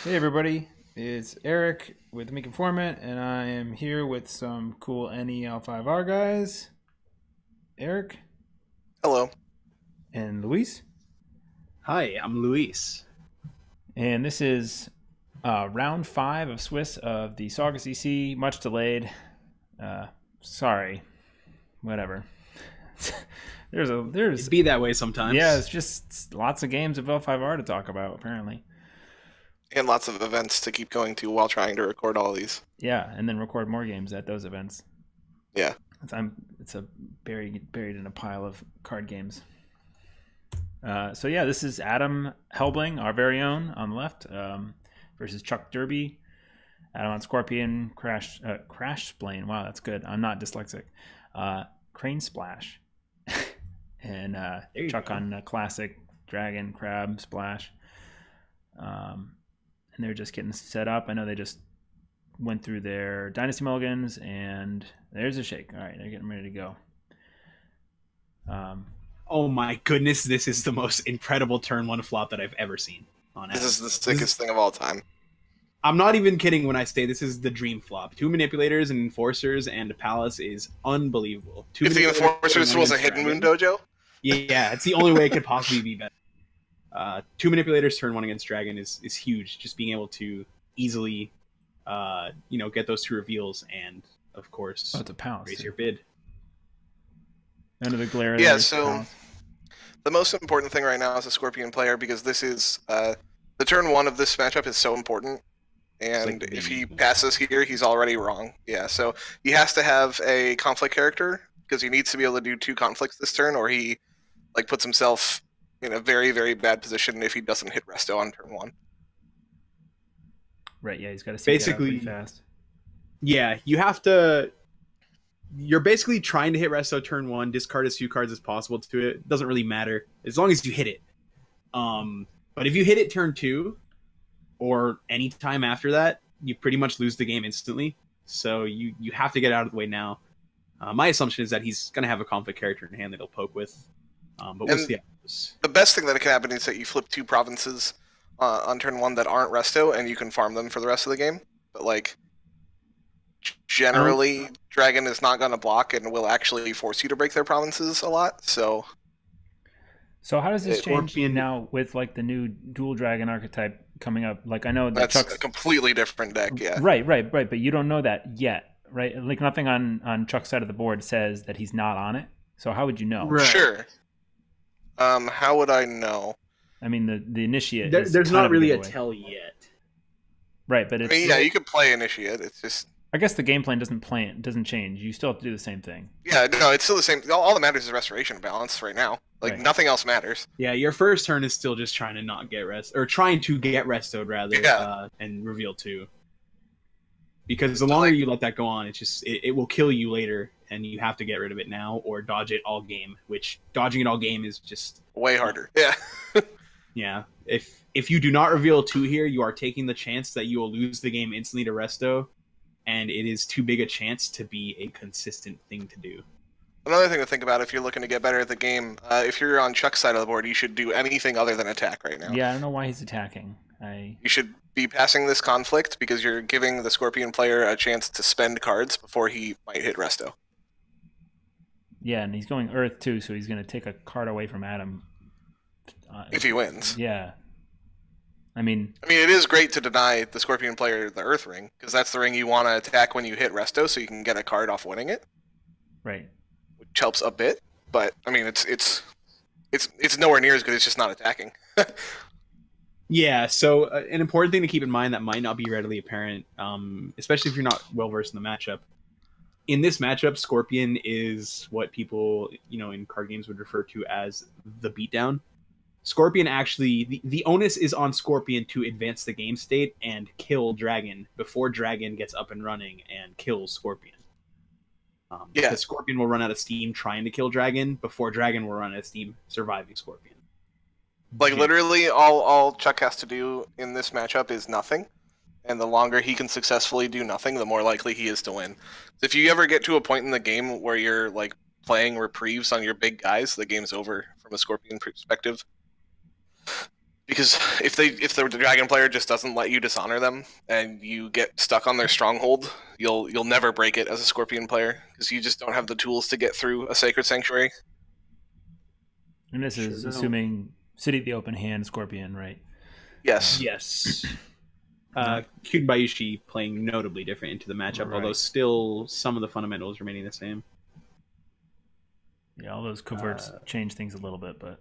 Hey everybody, it's Eric with Make Informant, and I am here with some cool NE L5R guys, Eric Hello. and Luis. Hi, I'm Luis. And this is round 5 of Swiss of the Saugus EC, much delayed. Sorry, whatever. there's It'd be that way sometimes. yeah, it's just lots of games of L5R to talk about apparently. And lots of events to keep going to while trying to record all these. Yeah, and then record more games at those events. Yeah. It's a buried in a pile of card games. So yeah, this is Adam Helbling, our very own, on the left, versus Chuck Derby. Adam on Scorpion, Crash Splain. Wow, that's good. I'm not dyslexic. Crane Splash, and Chuck on Classic Dragon Crab Splash. And they're just getting set up. I know they just went through their Dynasty Mulligans, and there's a shake. All right, they're getting ready to go. Oh my goodness, this is the most incredible turn one flop that I've ever seen. This is the sickest thing of all time. I'm not even kidding when I say this is the dream flop. 2 manipulators and enforcers and a palace is unbelievable. If the enforcers was a hidden moon dojo? Yeah, it's the only way it could possibly be better. 2 manipulators turn 1 against dragon is huge. Just being able to easily, get those 2 reveals and of course it's a palace. Raise your bid. Under the glare. Yeah. So the most important thing right now is a Scorpion player because this is the turn 1 of this matchup is so important. And like if he passes here, he's already wrong. Yeah, so he has to have a conflict character because he needs to be able to do 2 conflicts this turn, or he puts himself in a very, very bad position if he doesn't hit resto on turn 1. Right. Yeah, he's got to basically fast. Yeah, you have to. You're basically trying to hit resto turn 1, discard as few cards as possible to it. It doesn't really matter as long as you hit it. But if you hit it turn 2. Or any time after that, you pretty much lose the game instantly. So you have to get out of the way now. My assumption is that he's going to have a conflict character in hand that he'll poke with. But we'll see. The best thing that can happen is that you flip 2 provinces on turn 1 that aren't resto, and you can farm them for the rest of the game. But generally, Dragon is not going to block and will actually force you to break their provinces a lot. So how does this change now with the new dual dragon archetype coming up? I know that Chuck's a completely different deck. Yeah. Right. But you don't know that yet, right? Nothing on Chuck's side of the board says that he's not on it. So how would you know? Right. Sure. How would I know? I mean, the initiate. There's not really a tell yet. Right, but it's. Yeah, you could play initiate. It's just. I guess the game plan doesn't change. You still have to do the same thing. Yeah, no, it's still the same. All that matters is restoration balance right now. Right. Nothing else matters. Yeah, your first turn is still just trying to not get trying to get restoed rather, and reveal 2. Because the longer you let that go on, it will kill you later, and you have to get rid of it now or dodge it all game. Which dodging it all game is just way harder. Yeah. Yeah. If you do not reveal 2 here, you are taking the chance that you will lose the game instantly to resto. And it is too big a chance to be a consistent thing to do. Another thing to think about if you're looking to get better at the game, if you're on Chuck's side of the board, you should do anything other than attack right now. Yeah, I don't know why he's attacking. You should be passing this conflict because you're giving the Scorpion player a chance to spend cards before he might hit resto. Yeah, and he's going Earth too, so he's going to take a card away from Adam. If he wins. Yeah. I mean, it is great to deny the Scorpion player the Earth Ring, because that's the ring you want to attack when you hit resto, so you can get a card off winning it. Right. Which helps a bit, but it's nowhere near as good. It's just not attacking. Yeah. So an important thing to keep in mind that might not be readily apparent, especially if you're not well versed in the matchup. In this matchup, Scorpion is what people in card games would refer to as the beatdown. Scorpion actually, the onus is on Scorpion to advance the game state and kill Dragon before Dragon gets up and running and kills Scorpion. Because Scorpion will run out of steam trying to kill Dragon before Dragon will run out of steam surviving Scorpion. Literally, all Chuck has to do in this matchup is nothing. And the longer he can successfully do nothing, the more likely he is to win. So if you ever get to a point in the game where you're playing reprieves on your big guys, the game's over from a Scorpion perspective. Because if the dragon player just doesn't let you dishonor them and you get stuck on their stronghold, you'll never break it as a scorpion player because you just don't have the tools to get through a sacred sanctuary. And this is assuming City of the Open Hand Scorpion, right? Yes. Yes. Kyubayushi playing notably different into the matchup, although still some of the fundamentals remaining the same. Yeah, all those coverts change things a little bit, but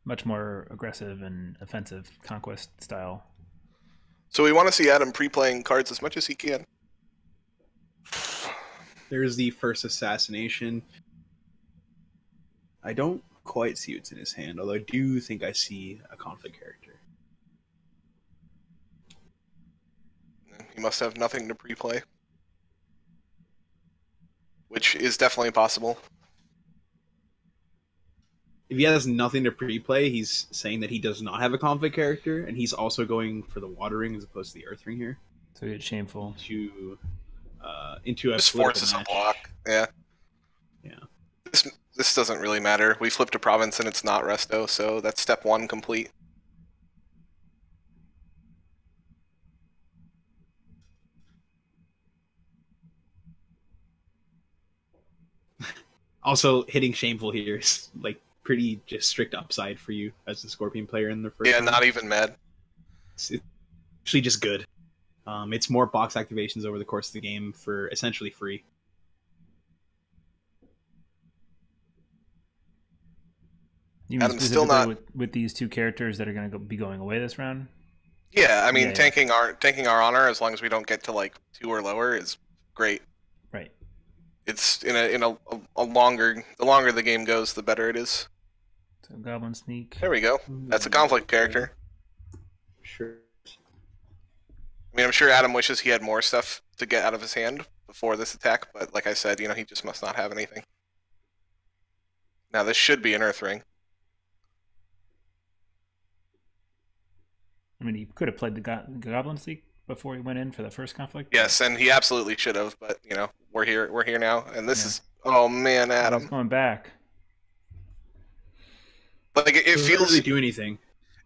much more aggressive and offensive conquest style. So we want to see Adam pre-playing cards as much as he can. There's the first assassination. I don't quite see what's in his hand, although I do think I see a conflict character. He must have nothing to pre-play, which is definitely possible. If he has nothing to pre-play, he's saying that he does not have a conflict character, and he's also going for the water ring as opposed to the earth ring here. So it's shameful. Into a just forces a block. Yeah. This doesn't really matter. We flipped a province and it's not resto, so that's step 1 complete. Also, hitting shameful here is like pretty just strict upside for you as the Scorpion player in the first. Yeah, round. not even mad. It's actually just good. It's more box activations over the course of the game for essentially free. You mean still not with these two characters that are going to be going away this round? Yeah, I mean, tanking our honor as long as we don't get to like 2 or lower is great. Right. It's in a longer. The longer the game goes, the better it is. So Goblin Sneak. There we go. That's a conflict character. Sure. I mean, I'm sure Adam wishes he had more stuff to get out of his hand before this attack, but like I said, he just must not have anything. Now this should be an Earth Ring. I mean, he could have played the Goblin Sneak before he went in for the first conflict. Yes, and he absolutely should have, but we're here now, and this is oh man, Adam. He's going back. Like it feels really do anything.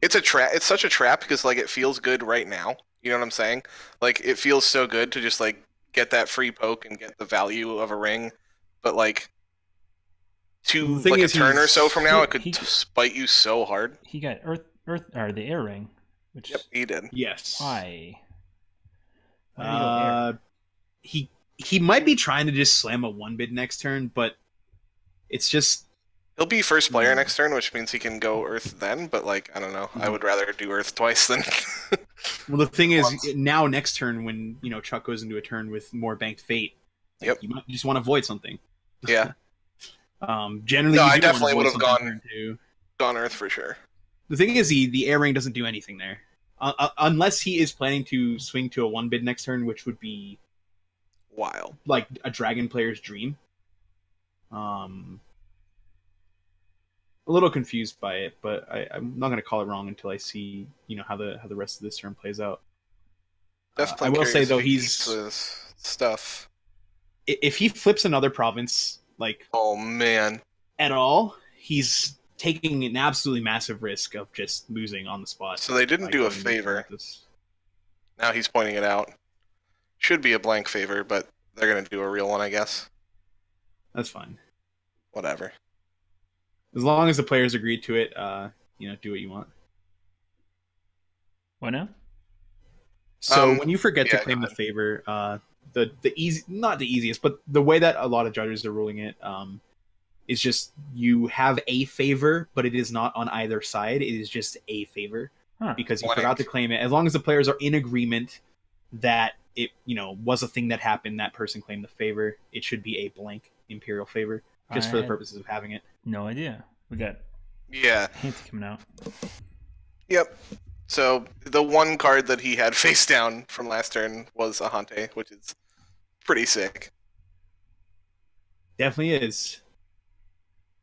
It's a trap. It's such a trap because like it feels good right now. You know what I'm saying? Like it feels so good to just like get that free poke and get the value of a ring, but like a turn or so from now, it could spite you so hard. He got Earth or the Air Ring, which yep, he did. Yes. Why? He might be trying to just slam a 1-bid next turn, but it's just. He'll be first player next turn, which means he can go Earth then, but like, I don't know. I would rather do Earth twice than... Well, the thing is, now next turn when, Chuck goes into a turn with more Banked Fate, yep. You might just want to avoid something. Yeah. Generally, no, I definitely would have gone Earth for sure. The thing is, the Air Ring doesn't do anything there. Unless he is planning to swing to a 1-bid next turn, which would be... wild. Like a Dragon player's dream. A little confused by it, but I'm not going to call it wrong until I see, how the rest of this turn plays out. Definitely. I will say though, he's stuff. If he flips another province, like oh man, at all, he's taking an absolutely massive risk of just losing on the spot. So they didn't do a favor. Now he's pointing it out. Should be a blank favor, but they're going to do a real one, I guess. That's fine. Whatever. As long as the players agreed to it, do what you want. What now? So when you forget to claim the favor, the easy, not the easiest, but the way that a lot of judges are ruling it is just you have a favor, but it is not on either side. It is just a favor because you forgot to claim it. As long as the players are in agreement that it was a thing that happened, that person claimed the favor, it should be a blank Imperial favor. Just for the purposes of having it. No idea. We got Hanty coming out. Yep. So the one card that he had face down from last turn was a Hante, which is pretty sick. Definitely is.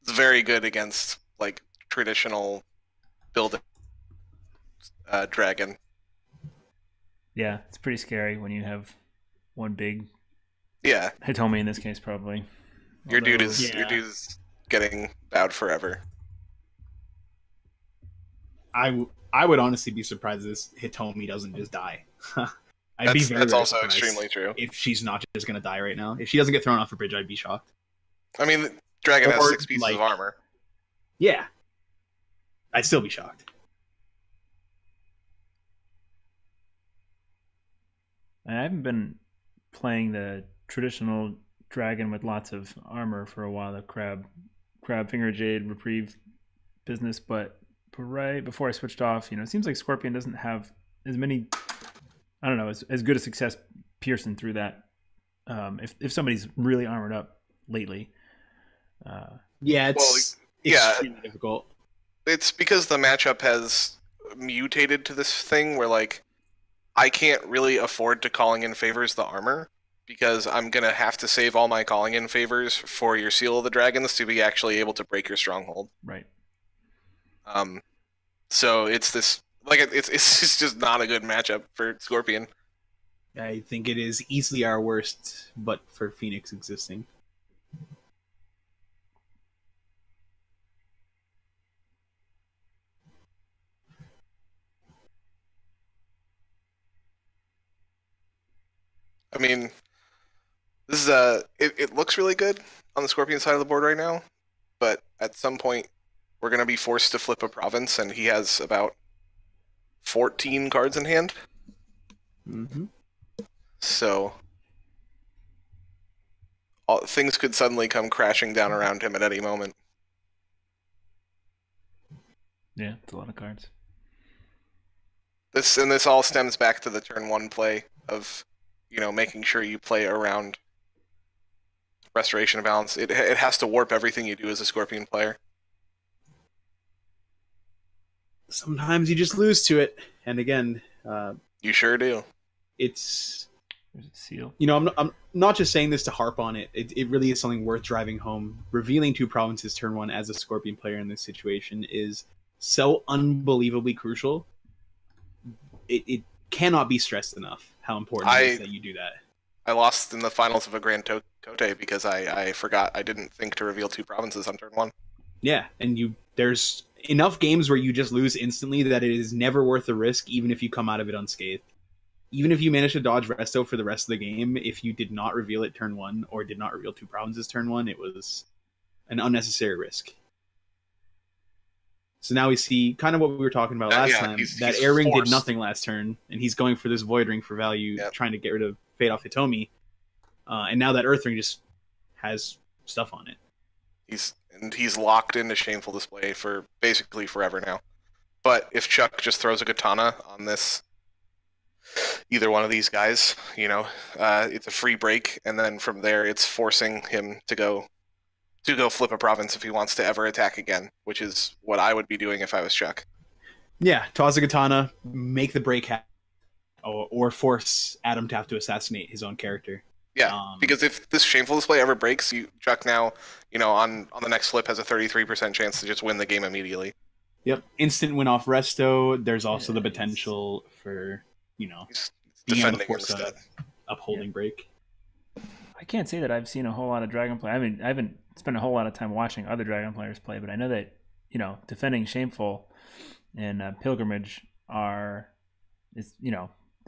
It's very good against like traditional build dragon. Yeah, it's pretty scary when you have one big Hitomi in this case probably. Your dude is getting bowed forever. I would honestly be surprised this Hitomi doesn't just die. I'd be very, that's very also surprised extremely true. if she's not just going to die right now. If she doesn't get thrown off a bridge, I'd be shocked. I mean, the dragon has Or, 6 pieces like- of armor. Yeah. I'd still be shocked. I haven't been playing the traditional dragon with lots of armor for a while, the crab finger jade reprieve business, but right before I switched off, it seems like Scorpion doesn't have as many, I don't know, as good a success piercing through that. If somebody's really armored up lately. Yeah, it's extremely difficult. It's because the matchup has mutated to this thing where, like, I can't really afford to calling in favors the armor, because I'm going to have to save all my calling in favors for your Seal of the Dragons to be actually able to break your stronghold. Right. So it's this, like, it's just not a good matchup for Scorpion. I think it is easily our worst, but for Phoenix existing. I mean, this is it looks really good on the Scorpion side of the board right now, but at some point we're going to be forced to flip a province, and he has about 14 cards in hand. Mm-hmm. So things could suddenly come crashing down around him at any moment. Yeah, it's a lot of cards. This all stems back to the turn 1 play of, making sure you play around Restoration of Balance. It has to warp everything you do as a Scorpion player. Sometimes you just lose to it, and again, You sure do. it's There's a seal. I'm not just saying this to harp on it. It really is something worth driving home. Revealing 2 provinces turn 1 as a Scorpion player in this situation is so unbelievably crucial. It cannot be stressed enough how important it is that you do that. I lost in the finals of a Grand Cote because I forgot. I didn't think to reveal 2 provinces on turn 1. Yeah, and there's enough games where you just lose instantly that it is never worth the risk, even if you come out of it unscathed. Even if you manage to dodge resto for the rest of the game, if you did not reveal it turn 1 or did not reveal 2 provinces turn 1, it was an unnecessary risk. So now we see kind of what we were talking about last time. That Air Ring did nothing last turn, and he's going for this Void Ring for value, trying to get rid of Fade off Hitomi. And now that Earth Ring just has stuff on it. He's locked into Shameful Display for basically forever now. But if Chuck just throws a Katana on this, either one of these guys, it's a free break, and then from there it's forcing him to go flip a province if he wants to ever attack again, which is what I would be doing if I was Chuck. Yeah, toss a Katana, make the break happen, or force Adam to have to assassinate his own character. Yeah, because if this Shameful Display ever breaks, Chuck now, on the next flip has a 33% chance to just win the game immediately. Yep, instant win off resto. There's also the potential for, He's being able to defending force instead. Upholding break. I can't say that I've seen a whole lot of Dragon play. I mean, I haven't spent a whole lot of time watching other Dragon players play, but I know that, defending Shameful and Pilgrimage they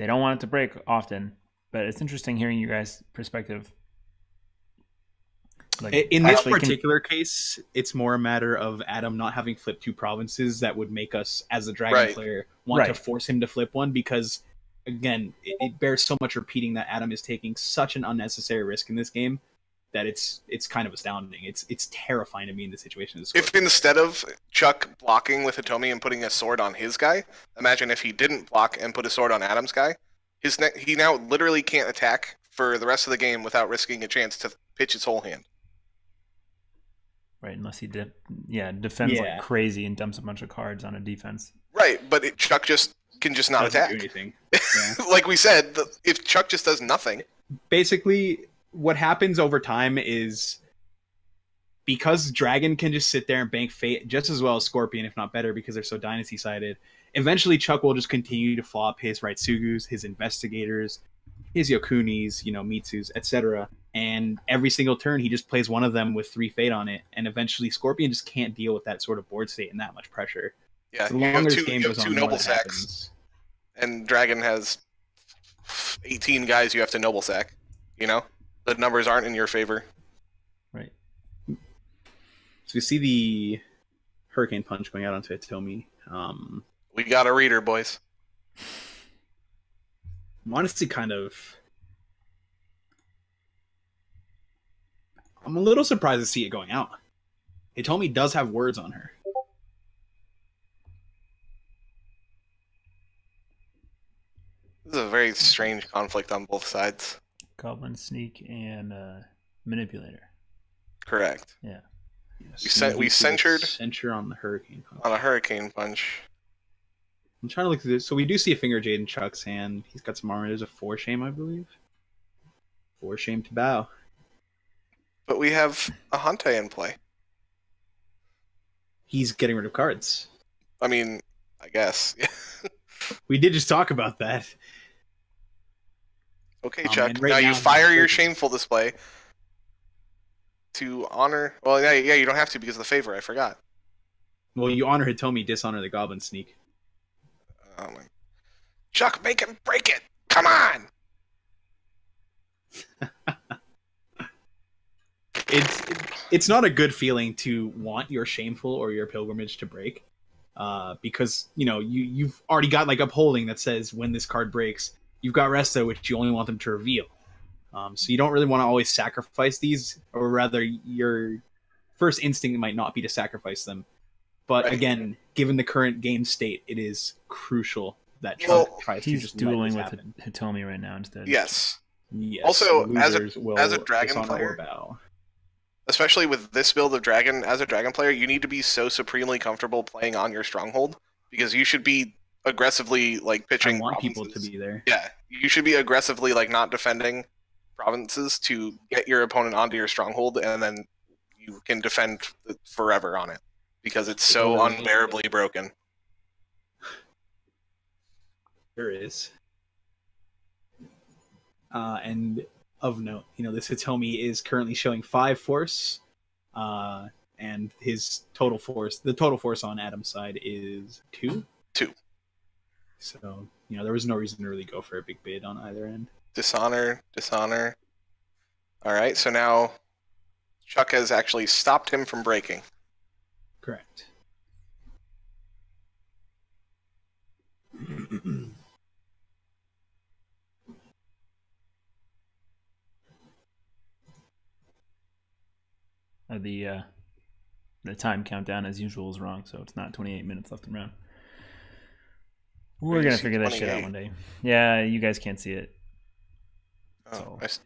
don't want it to break often, but it's interesting hearing you guys' perspective. Like, in this particular case, it's more a matter of Adam not having flipped 2 provinces that would make us, as a Dragon player, want to force him to flip one, because, again, it bears so much repeating that Adam is taking such an unnecessary risk in this game that it's kind of astounding. It's terrifying to me in the situation. If instead of Chuck blocking with Hitomi and putting a sword on his guy, imagine if he didn't block and put a sword on Adam's guy. He now literally can't attack for the rest of the game without risking a chance to pitch his whole hand. Right, unless he defends like crazy and dumps a bunch of cards on a defense. Right, but Chuck can just not attack. Do anything. Like we said, if Chuck just does nothing. Basically, what happens over time is, because Dragon can just sit there and bank Fate just as well as Scorpion, if not better, because they're so dynasty-sided, eventually Chuck will just continue to flop his Raitsugus, his Investigators, his Yokunis, Mitsus, etc. And every single turn, he just plays one of them with 3 Fate on it, and eventually Scorpion just can't deal with that sort of board state and that much pressure. Yeah, The you have longer this two, game you have goes two on, the more noble that sacks, happens. and Dragon has 18 guys you have to noble sack. You know, the numbers aren't in your favor. Right. So we see the Hurricane Punch going out onto Hitomi. We got a reader, boys. I'm honestly I'm a little surprised to see it going out. Hitomi does have words on her. This is a very strange conflict on both sides. Goblin Sneak and Manipulator. Correct. Yeah. Yes, We censured censure on the Hurricane Punch. on a Hurricane Punch. I'm trying to look through this. So we do see a Finger Jade in Chuck's hand. He's got some armor. There's a 4 shame, I believe. 4 shame to bow. But we have a Hante in play. He's getting rid of cards. I mean, I guess. We did just talk about that. Okay, Chuck. and right now you now, fire your shameful display to honor. Well, yeah, you don't have to because of the favor. I forgot. Well, you honor Hitomi, dishonor the Goblin Sneak. Oh my. Chuck, make him break it. Come on. It's not a good feeling to want your shameful or your pilgrimage to break, because you've already got like upholding that says when this card breaks, you've got resto, which you only want them to reveal. So you don't really want to always sacrifice these, or rather, your first instinct might not be to sacrifice them. But right. Again, given the current game state, it is crucial that Chuck tries to just dueling let with this happen. Hitomi right now instead. Yes. Yes. Also, as losers will a dragon dishonor player, or bow. especially with this build of Dragon, as a Dragon player, you need to be so supremely comfortable playing on your stronghold because you should be aggressively like pitching. I want provinces. people to be there. Yeah, you should be aggressively like not defending provinces to get your opponent onto your stronghold, and then you can defend forever on it because it's so unbearably broken. There is. And of note, this Hitomi is currently showing 5 force, and his total force, the total force on Adam's side is 2. 2. So, there was no reason to really go for a big bid on either end. Dishonor. All right, so now Chuck has actually stopped him from breaking. Correct. The time countdown as usual is wrong, so it's not 28 minutes left in round. We're gonna figure that shit out one day. Yeah, you guys can't see it. Oh, so it's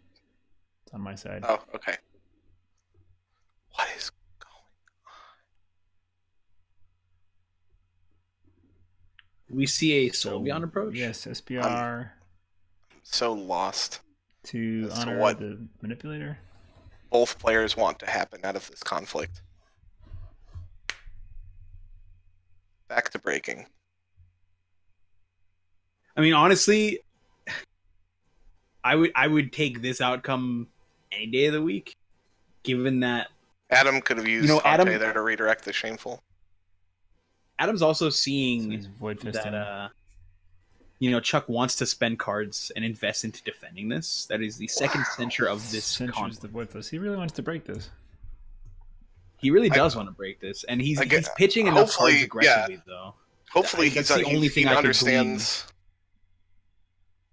on my side. Oh, okay. What is going on? We see a Soul Beyond approach. Yes, SBR. I'm so lost. To as honor to what the manipulator. Both players want to happen out of this conflict. Back to breaking. I mean, honestly, I would take this outcome any day of the week, given that Adam could have used Adam there to redirect the shameful. Adam's also seeing so void that Chuck wants to spend cards and invest into defending this. That is the second censure of this conflict. The void fist. He really wants to break this. He really does want to break this, and he's pitching enough cards aggressively, though. Hopefully, that's the only thing I understands.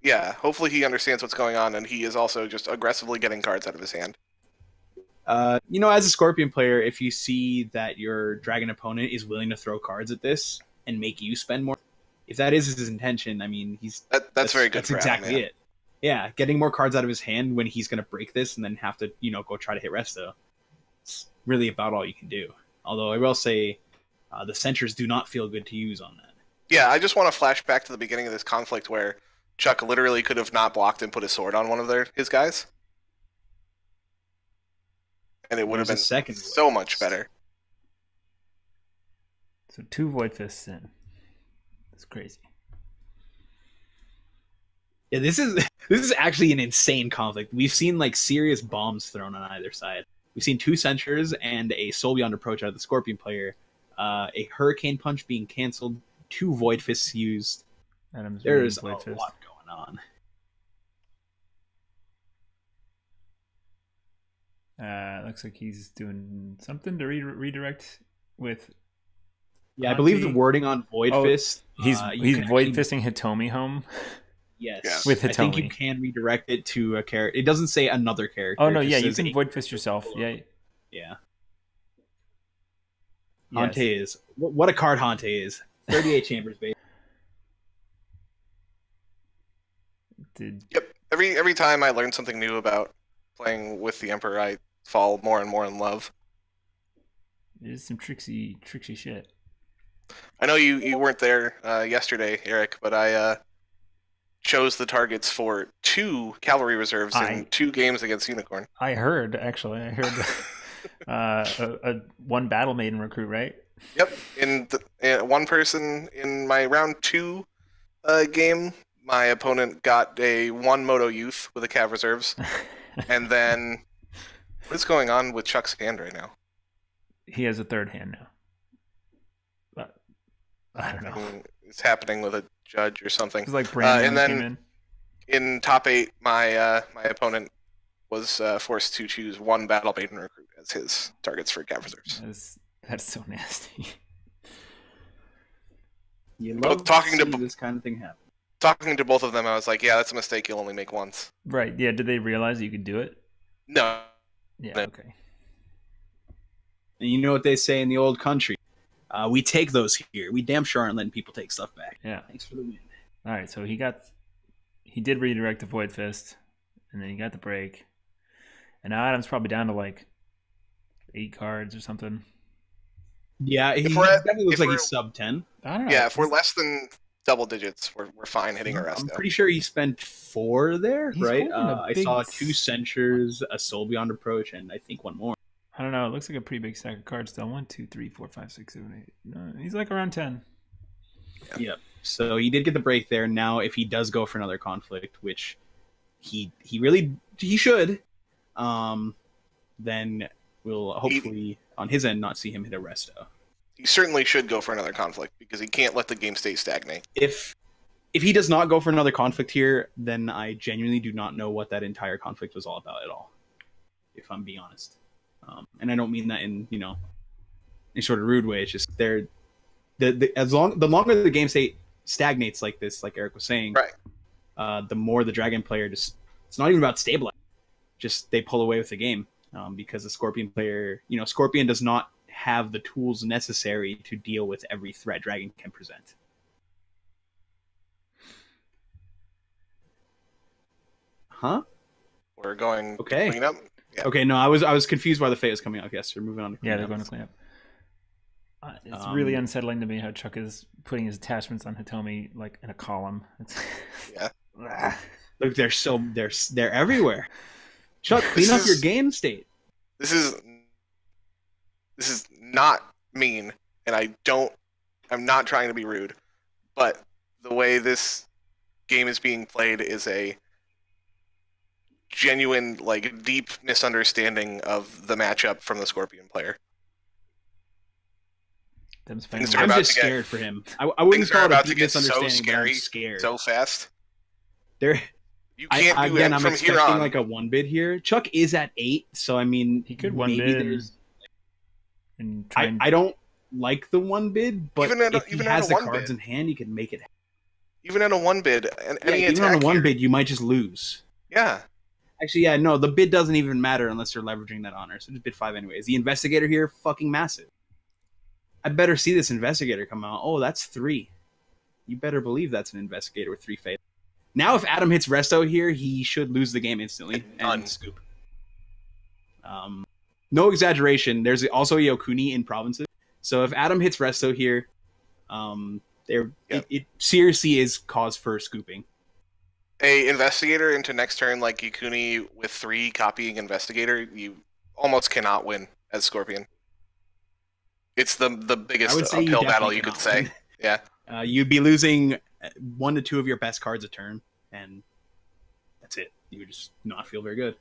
Yeah, hopefully he understands what's going on, and he is also just aggressively getting cards out of his hand. As a Scorpion player, if you see that your Dragon opponent is willing to throw cards at this and make you spend more, if that is his intention, I mean, that's very good. That's for exactly Adam, it. Yeah, getting more cards out of his hand when he's going to break this and then have to, go try to hit resto. It's really about all you can do. Although I will say, the censures do not feel good to use on that. Yeah, I just want to flash back to the beginning of this conflict where Chuck literally could have not blocked and put his sword on one of his guys. And it would have been so much better. So 2 void fists in. That's crazy. Yeah, this is actually an insane conflict. We've seen serious bombs thrown on either side. We've seen 2 censures and a Soul Beyond approach out of the Scorpion player. a Hurricane Punch being canceled, 2 Void Fists used. There's a lot going on. Looks like he's doing something to redirect with. Yeah, I believe the wording on Void Fist. He's Void Fisting Hitomi home. Yes, yeah. With Hitomi. I think you can redirect it to a character. It doesn't say another character. Oh no, yeah, you can Void Fist yourself. Yeah. Yeah. Yes. Hante is what a card Hante is. 38 chambers, baby. Yep. Every time I learn something new about playing with the Emperor, I fall more and more in love. It is some tricksy shit. I know you weren't there yesterday, Eric, but I chose the targets for 2 cavalry reserves in 2 games against Unicorn. I heard, actually. I heard a 1 Battle Maiden recruit, right? Yep. In one person in my round 2 game, my opponent got a 1 Moto Youth with a Cav reserves. And then, what is going on with Chuck's hand right now? He has a 3rd hand now. But I don't know. It's happening with a judge or something. It's like Brandon and then came in top 8, my opponent was forced to choose 1 Battle Maiden recruit as his targets for Cav reserves. That's so nasty. You love talking to this kind of thing happen. Talking to both of them, I was like, yeah, that's a mistake you'll only make once. Right, yeah. Did they realize that you could do it? No. Yeah, okay. And you know what they say in the old country? We take those here. We damn sure aren't letting people take stuff back. Yeah. Thanks for the win. All right, so he did redirect the Void Fist, and then he got the break. And now Adam's probably down to like 8 cards or something. Yeah, he definitely looks like he's sub 10. I don't know. Yeah, if we're less than double digits, we're fine hitting a resto. I'm pretty sure he spent 4 there, He's right? holding I saw 2 Censures, a Soul Beyond Approach, and I think 1 more. I don't know. It looks like a pretty big stack of cards still. 1, 2, 3, 4, 5, 6, 7, 8. No, he's like around 10. Yep. So he did get the break there. Now, if he does go for another conflict, which he should, then we'll hopefully on his end not see him hit a resto. He certainly should go for another conflict because he can't let the game state stagnate. If he does not go for another conflict here, then I genuinely do not know what that entire conflict was all about at all. If I'm being honest, and I don't mean that in any sort of rude way. It's just the longer the game state stagnates like this, like Eric was saying, right, the more the Dragon player it's not even about stabilizing. Just they pull away with the game because the Scorpion player, Scorpion does not have the tools necessary to deal with every threat Dragon can present. Huh? We're going to clean up. Yeah. Okay, no, I was confused why the Fate was coming out. Yes, we're moving on to clean up. Yeah, they're going to clean up. It's really unsettling to me how Chuck is putting his attachments on Hitomi like in a column. Yeah. Look, they're everywhere. Chuck, clean up your game state. This is not mean, and I'm not trying to be rude, but the way this game is being played is a genuine, like, deep misunderstanding of the matchup from the Scorpion player. I'm just scared for him. I wouldn't call it a deep misunderstanding, so scary, but I'm scared. So fast. You can't do it from here on. Like a 1-bid here. Chuck is at 8, so I mean, he could 1-bid. I don't like the 1-bid, but if he has the cards in hand, he can make it. Even in a 1-bid, even on a 1-bid, you might just lose. Yeah. Actually, yeah, no, the bid doesn't even matter unless you're leveraging that honor. So just bid 5 anyways. The Investigator here, fucking massive. I better see this Investigator come out. Oh, that's 3. You better believe that's an Investigator with 3 fate. Now, if Adam hits Resto here, he should lose the game instantly and scoop. No exaggeration. There's also a Yokuni in provinces. So if Adam hits Resto here, it seriously is cause for scooping. A Investigator into next turn like Yokuni with 3 copying Investigator, you almost cannot win as Scorpion. It's the biggest uphill battle you could say. Yeah. You'd be losing 1 to 2 of your best cards a turn, and that's it. You would just not feel very good.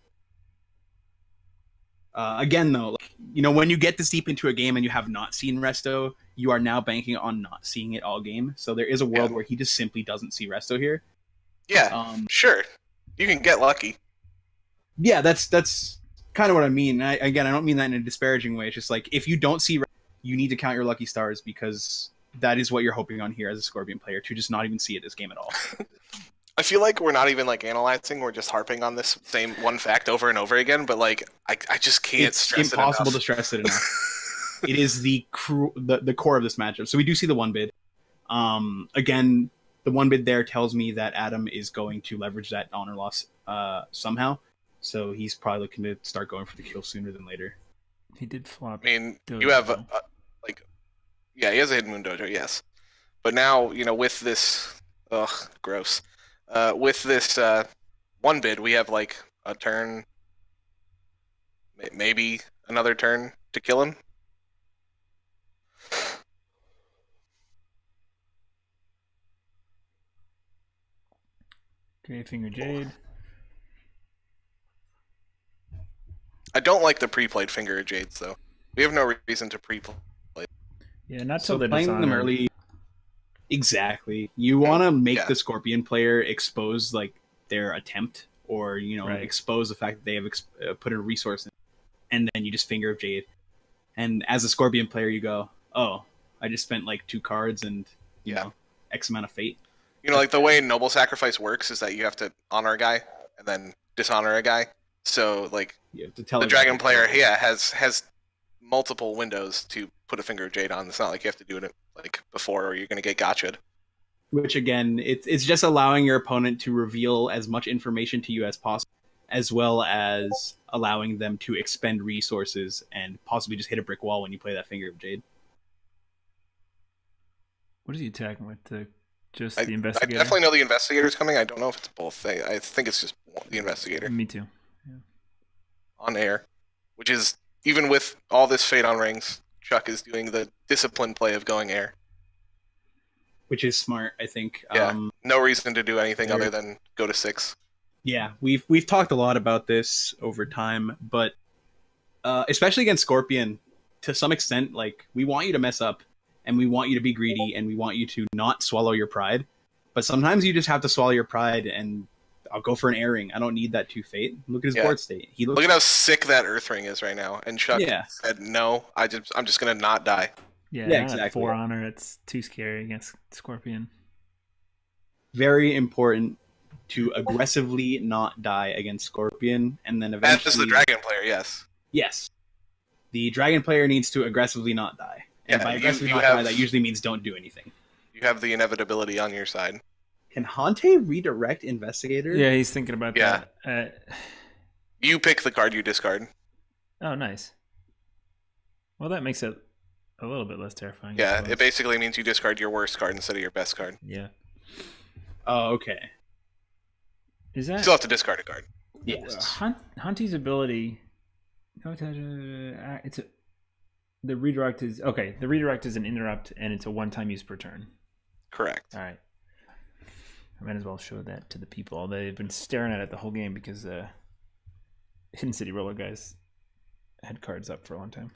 Again, though, like, you know, when you get this deep into a game and you have not seen Resto, you are now banking on not seeing it all game. So there is a world where he just simply doesn't see Resto here. Yeah, sure. You can get lucky. Yeah, that's kind of what I mean. Again, I don't mean that in a disparaging way. It's just like, if you don't see Resto, you need to count your lucky stars, because that is what you're hoping on here as a Scorpion player, to just not even see it this game at all. I feel like we're not even like analyzing, we're just harping on this same one fact over and over again, but like I just can't stress it enough. It's impossible to stress it enough. It is the core of this matchup. So we do see the one bid. Again, the one bid there tells me that Adam is going to leverage that honor loss somehow. So he's probably looking to start going for the kill sooner than later. He did flop. I mean, you have yeah, he has a Hidden Moon Dojo, yes. But now, you know, with this, gross. With this one bid, we have like a turn, maybe another turn to kill him. Okay, Finger Jade. I don't like the pre-played Finger of Jades, though. We have no reason to pre-play. Yeah, not till they're playing them early. Exactly. You want to make the Scorpion player expose like their attempt, or expose the fact that they have put a resource in, and then you just Finger of Jade. And as a Scorpion player, you go, "Oh, I just spent like 2 cards and you know X amount of fate." You know, like the way Noble Sacrifice works is that you have to honor a guy and then dishonor a guy. So like you have to tell the Dragon player, has multiple windows to put a Finger of Jade on. It's not like you have to do it like before, or you're going to get gotcha'd. Which again, it's just allowing your opponent to reveal as much information to you as possible, as well as allowing them to expend resources and possibly just hit a brick wall when you play that Finger of Jade. What is he attacking with? The Investigator? I definitely know the Investigator's coming. I don't know if it's both. I think it's just the Investigator. Me too. Yeah. On air, which is, even with all this Fate on Rings, Chuck is doing the disciplined play of going air. Which is smart, I think. Yeah, no reason to do anything other than go to 6. Yeah, we've talked a lot about this over time, but especially against Scorpion, to some extent, like, we want you to mess up, and we want you to be greedy, and we want you to not swallow your pride. But sometimes you just have to swallow your pride, and I'll go for an airing. I don't need that 2 Fate. Look at his board state. Look at how sick that Earth Ring is right now. And Chuck said, "No, I'm just gonna not die." Yeah, exactly. 4 honor. It's too scary against Scorpion. Very important to aggressively not die against Scorpion, and then eventually. As the Dragon player, yes. Yes, the Dragon player needs to aggressively not die, and by aggressively not die, that usually means don't do anything. You have the inevitability on your side. Can Hante redirect Investigator? Yeah, he's thinking about that. You pick the card you discard. Oh, nice. Well, that makes it a little bit less terrifying. Yeah, it basically means you discard your worst card instead of your best card. Yeah. Oh, okay. Is that... You still have to discard a card. Yes. Hante's ability... The redirect is... Okay, the redirect is an interrupt, and it's a one-time use per turn. Correct. All right. I might as well show that to the people. They've been staring at it the whole game because Hidden City Roller guys had cards up for a long time.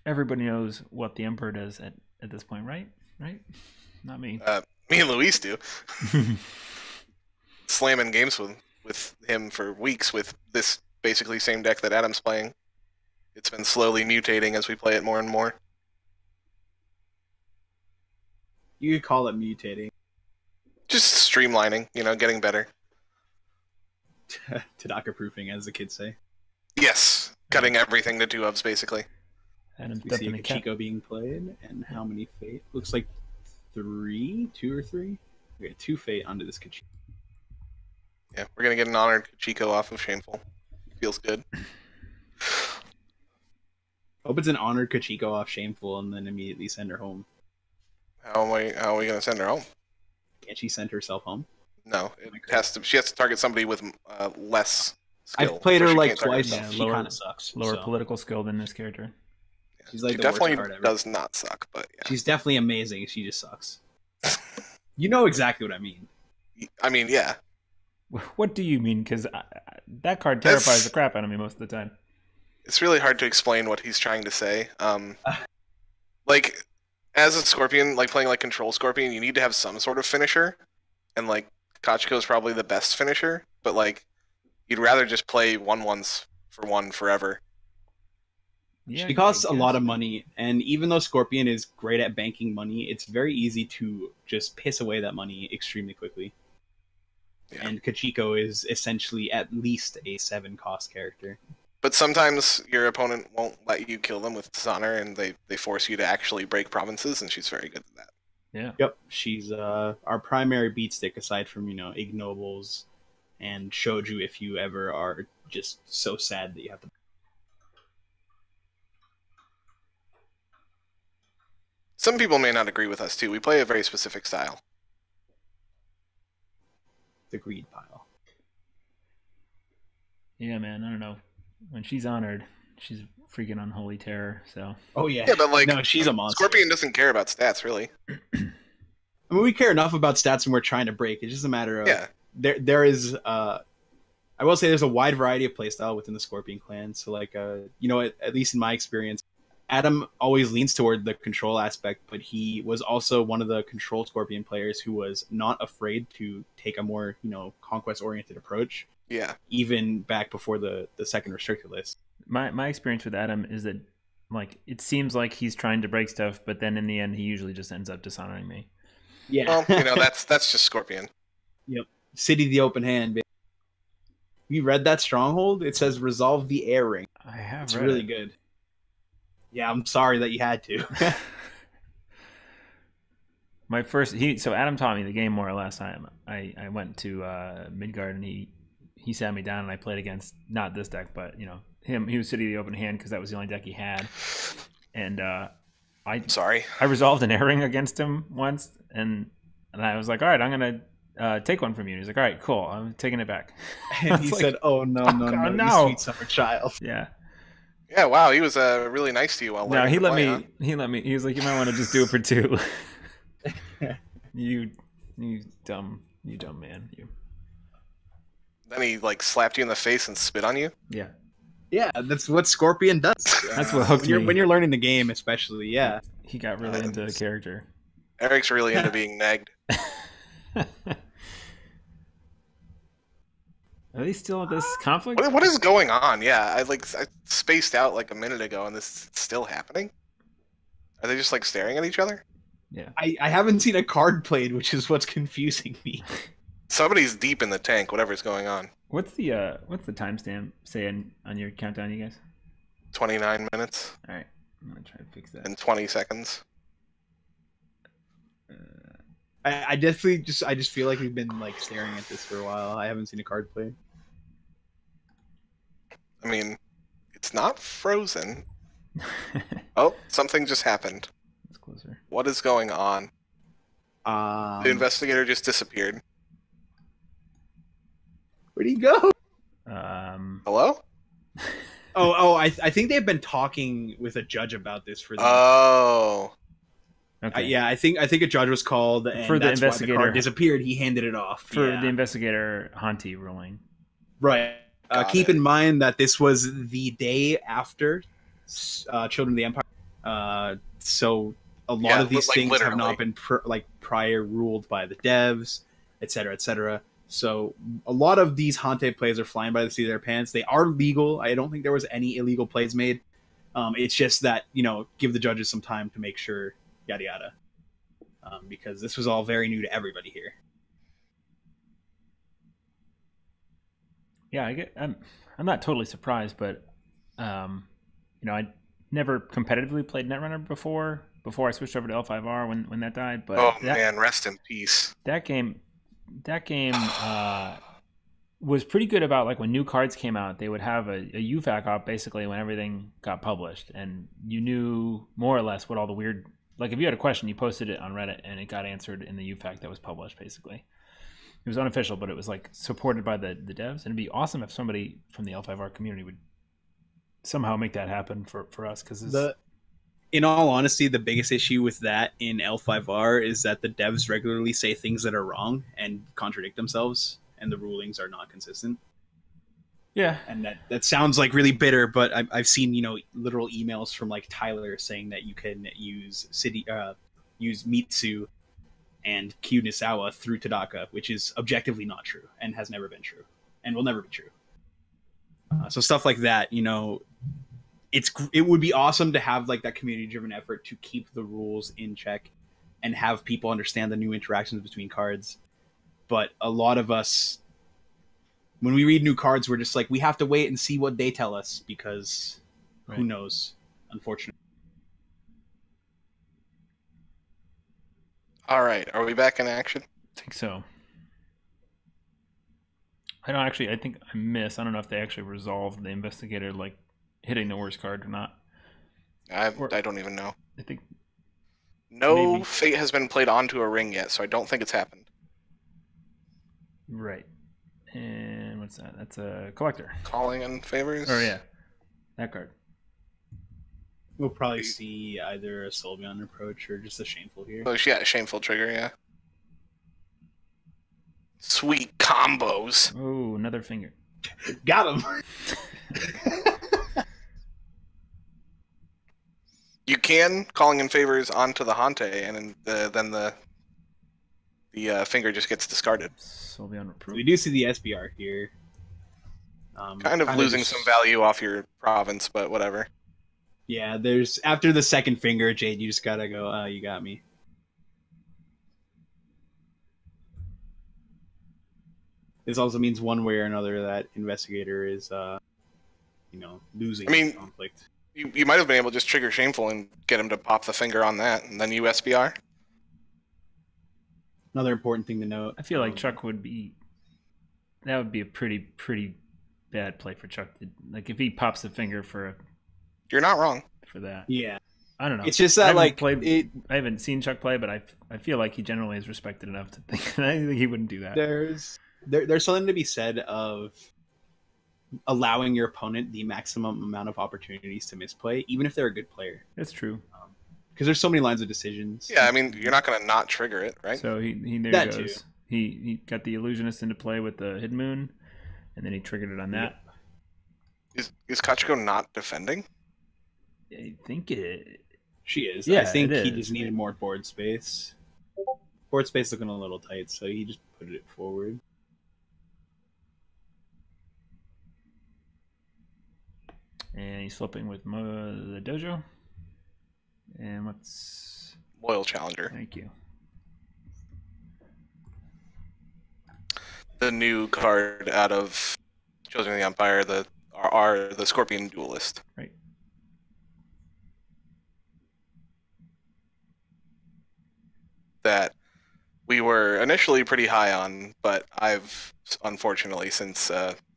Everybody knows what the Emperor does at this point, right? Right? Not me. Me and Luis do. Slamming games with him for weeks with this basically same deck that Adam's playing. It's been slowly mutating as we play it more and more. You could call it mutating. Just streamlining, getting better. Tadaka proofing, as the kids say. Yes, cutting everything to 2-ofs, basically. And we see a Kachiko being played, and how many Fate? Looks like 2 or 3. We got 2 Fate onto this Kachiko. Yeah, we're gonna get an honored Kachiko off of Shameful. Feels good. Hope it's an honored Kachiko off Shameful, and then immediately send her home. How are we gonna send her home? Can't she send herself home? No, she has to target somebody with less skill. I've played her like twice. Yeah, she kind of sucks. Lower political skill than this character. Yeah, she's like she definitely does not suck, but yeah. She's definitely amazing. She just sucks. You know exactly what I mean. I mean, yeah. What do you mean? Because that card terrifies the crap out of me most of the time. It's really hard to explain what he's trying to say. Like, as a Scorpion, like playing like Control Scorpion, you need to have some sort of finisher, and like Kachiko is probably the best finisher. But like, you'd rather just play 1/1s for one forever. Yeah, she costs a lot of money, and even though Scorpion is great at banking money, it's very easy to just piss away that money extremely quickly. Yeah. And Kachiko is essentially at least a 7-cost character. But sometimes your opponent won't let you kill them with Dishonor, and they force you to actually break provinces, and she's very good at that. Yeah. Yep, she's our primary beat stick, aside from, ignobles and Shoju, if you ever are just so sad that you have to... Some people may not agree with us, too. We play a very specific style. The greed pile. Yeah, man, I don't know. When she's honored, she's freaking unholy terror, so... Oh, yeah. Yeah, but, like, no, she's a monster. Scorpion doesn't care about stats, really. I mean, we care enough about stats when we're trying to break. It's just a matter of... Yeah. There is... I will say there's a wide variety of playstyle within the Scorpion clan, so, like, at least in my experience, Adam always leans toward the control aspect, but he was also one of the control Scorpion players who was not afraid to take a more, conquest-oriented approach. Yeah. Even back before the second restricted list. My experience with Adam is that, like, it seems like he's trying to break stuff, but then in the end, he usually just ends up dishonoring me. Yeah. Well, that's just Scorpion. Yep. City the open hand. You read that Stronghold? It says resolve the air ring. I have. It's really good. Yeah, I'm sorry that you had to. So Adam taught me the game more or less. I went to Midgard, and he sat me down, and I played against not this deck, but him. He was City of the Open Hand because that was the only deck he had, and I resolved an airing against him once, and I was like, all right, I'm gonna take one from you. And he's like, all right, cool, I'm taking it back. And he said, oh no, you sweet summer child. Yeah. Yeah, wow, he was really nice to you while he let me. He was like, you might want to just do it for 2. you dumb man, you. Then he like slapped you in the face and spit on you. Yeah. Yeah, that's what Scorpion does. That's what hooked me. When you're learning the game, especially. Yeah. He got really into the character. Eric's really into being nagged. Are they still at this conflict? What is going on? Yeah, I spaced out like a minute ago, and this is still happening. Are they just like staring at each other? Yeah. I haven't seen a card played, which is what's confusing me. Somebody's deep in the tank. Whatever's going on. What's the timestamp say on your countdown, you guys? 29 minutes. All right, I'm gonna try to fix that. And 20 seconds. I definitely just feel like we've been like staring at this for a while. I haven't seen a card played. I mean, it's not frozen. Oh, something just happened. It's closer. What is going on? The investigator just disappeared. Where'd he go? Hello? I think they've been talking with a judge about this for the. Oh. Okay. I think a judge was called, and for the that's investigator why the card disappeared. He handed it off for the investigator Hanti ruling. Right. Keep in mind that this was the day after Children of the Empire, so a lot of these things have not been prior ruled by the devs, etc., etc. So a lot of these Hante plays are flying by the seat of their pants. They are legal. I don't think there was any illegal plays made. It's just that give the judges some time to make sure. Yada yada, because this was all very new to everybody here. Yeah, I'm not totally surprised, but I never competitively played Netrunner before I switched over to L5R when that died. But man, rest in peace. That game was pretty good about like when new cards came out, they would have a UFAQ up basically when everything got published, and you knew more or less what all the weird. Like, if you had a question, you posted it on Reddit, and it got answered in the UFAQ that was published, basically. It was unofficial, but it was, like, supported by the devs. And it'd be awesome if somebody from the L5R community would somehow make that happen for us. In all honesty, the biggest issue with that in L5R is that the devs regularly say things that are wrong and contradict themselves. and the rulings are not consistent. Yeah, And that sounds like really bitter, but I've seen literal emails from like Tyler saying that you can use Mitsu and Q Nisawa through Tadaka, which is objectively not true and has never been true and will never be true. So stuff like that, it would be awesome to have like that community-driven effort to keep the rules in check and have people understand the new interactions between cards. But a lot of us, when we read new cards, we're just like, we have to wait and see what they tell us because who knows, unfortunately. All right, are we back in action? I think so. I think I missed. I don't know if they actually resolved the investigator like hitting the worst card or not. I don't even know. I think no fate has been played onto a ring yet, so I don't think it's happened. Right. And what's that? That's a collector. Calling in favors? Oh, yeah. That card. We'll probably see either a Sylveon approach or just a Shameful here. Oh, yeah, Shameful trigger, yeah. Sweet combos. Oh, another finger. Got him! You can calling in favors onto the Hante, and then the finger just gets discarded. Sylveon Reproof. We do see the SBR here. Kind of losing some value off your province, but whatever. Yeah, there's after the second finger, Jade, you just gotta go, oh, you got me. This also means one way or another that Investigator is, losing the conflict. You might have been able to just trigger Shameful and get him to pop the finger on that, and then you SBR. Another important thing to note. I feel like Chuck would be... That would be a pretty bad play for Chuck. Like, if he pops the finger for You're not wrong. For that. Yeah. I don't know. It's just that, I haven't seen Chuck play, but I feel like he generally is respected enough to think... I think he wouldn't do that. There's something to be said of allowing your opponent the maximum amount of opportunities to misplay, even if they're a good player. That's true. Because there's so many lines of decisions. Yeah, I mean, you're not going to not trigger it, right? So he there he goes. He got the Illusionist into play with the Hidden Moon, and then he triggered it on that. Is Kachiko not defending? I think it... She is. Yeah, I think he just needed more board space. Board space looking a little tight, so he just put it forward. And he's flipping with the dojo. And what's... Loyal Challenger. Thank you. The new card out of Chosen of the Empire, the Scorpion Duelist. Right. That we were initially pretty high on, but I've unfortunately since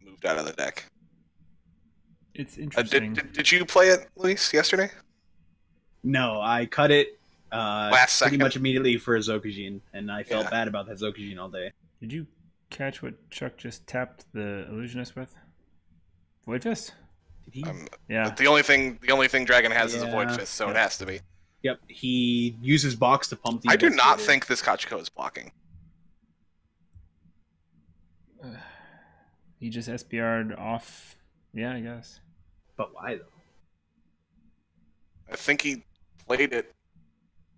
moved out of the deck. It's interesting. Did you play it, Luis, yesterday? No, I cut it last second. Pretty much immediately for a Zokujin, and I felt bad about that Zokujin all day. Did you catch what Chuck just tapped the Illusionist with? Void Fist? Did he? Yeah. The only thing Dragon has is a Void Fist, so it has to be. Yep, he uses box to pump the... I do not think this Kachiko is blocking. He just SBR'd off. Yeah, I guess. But why, though? I think he played it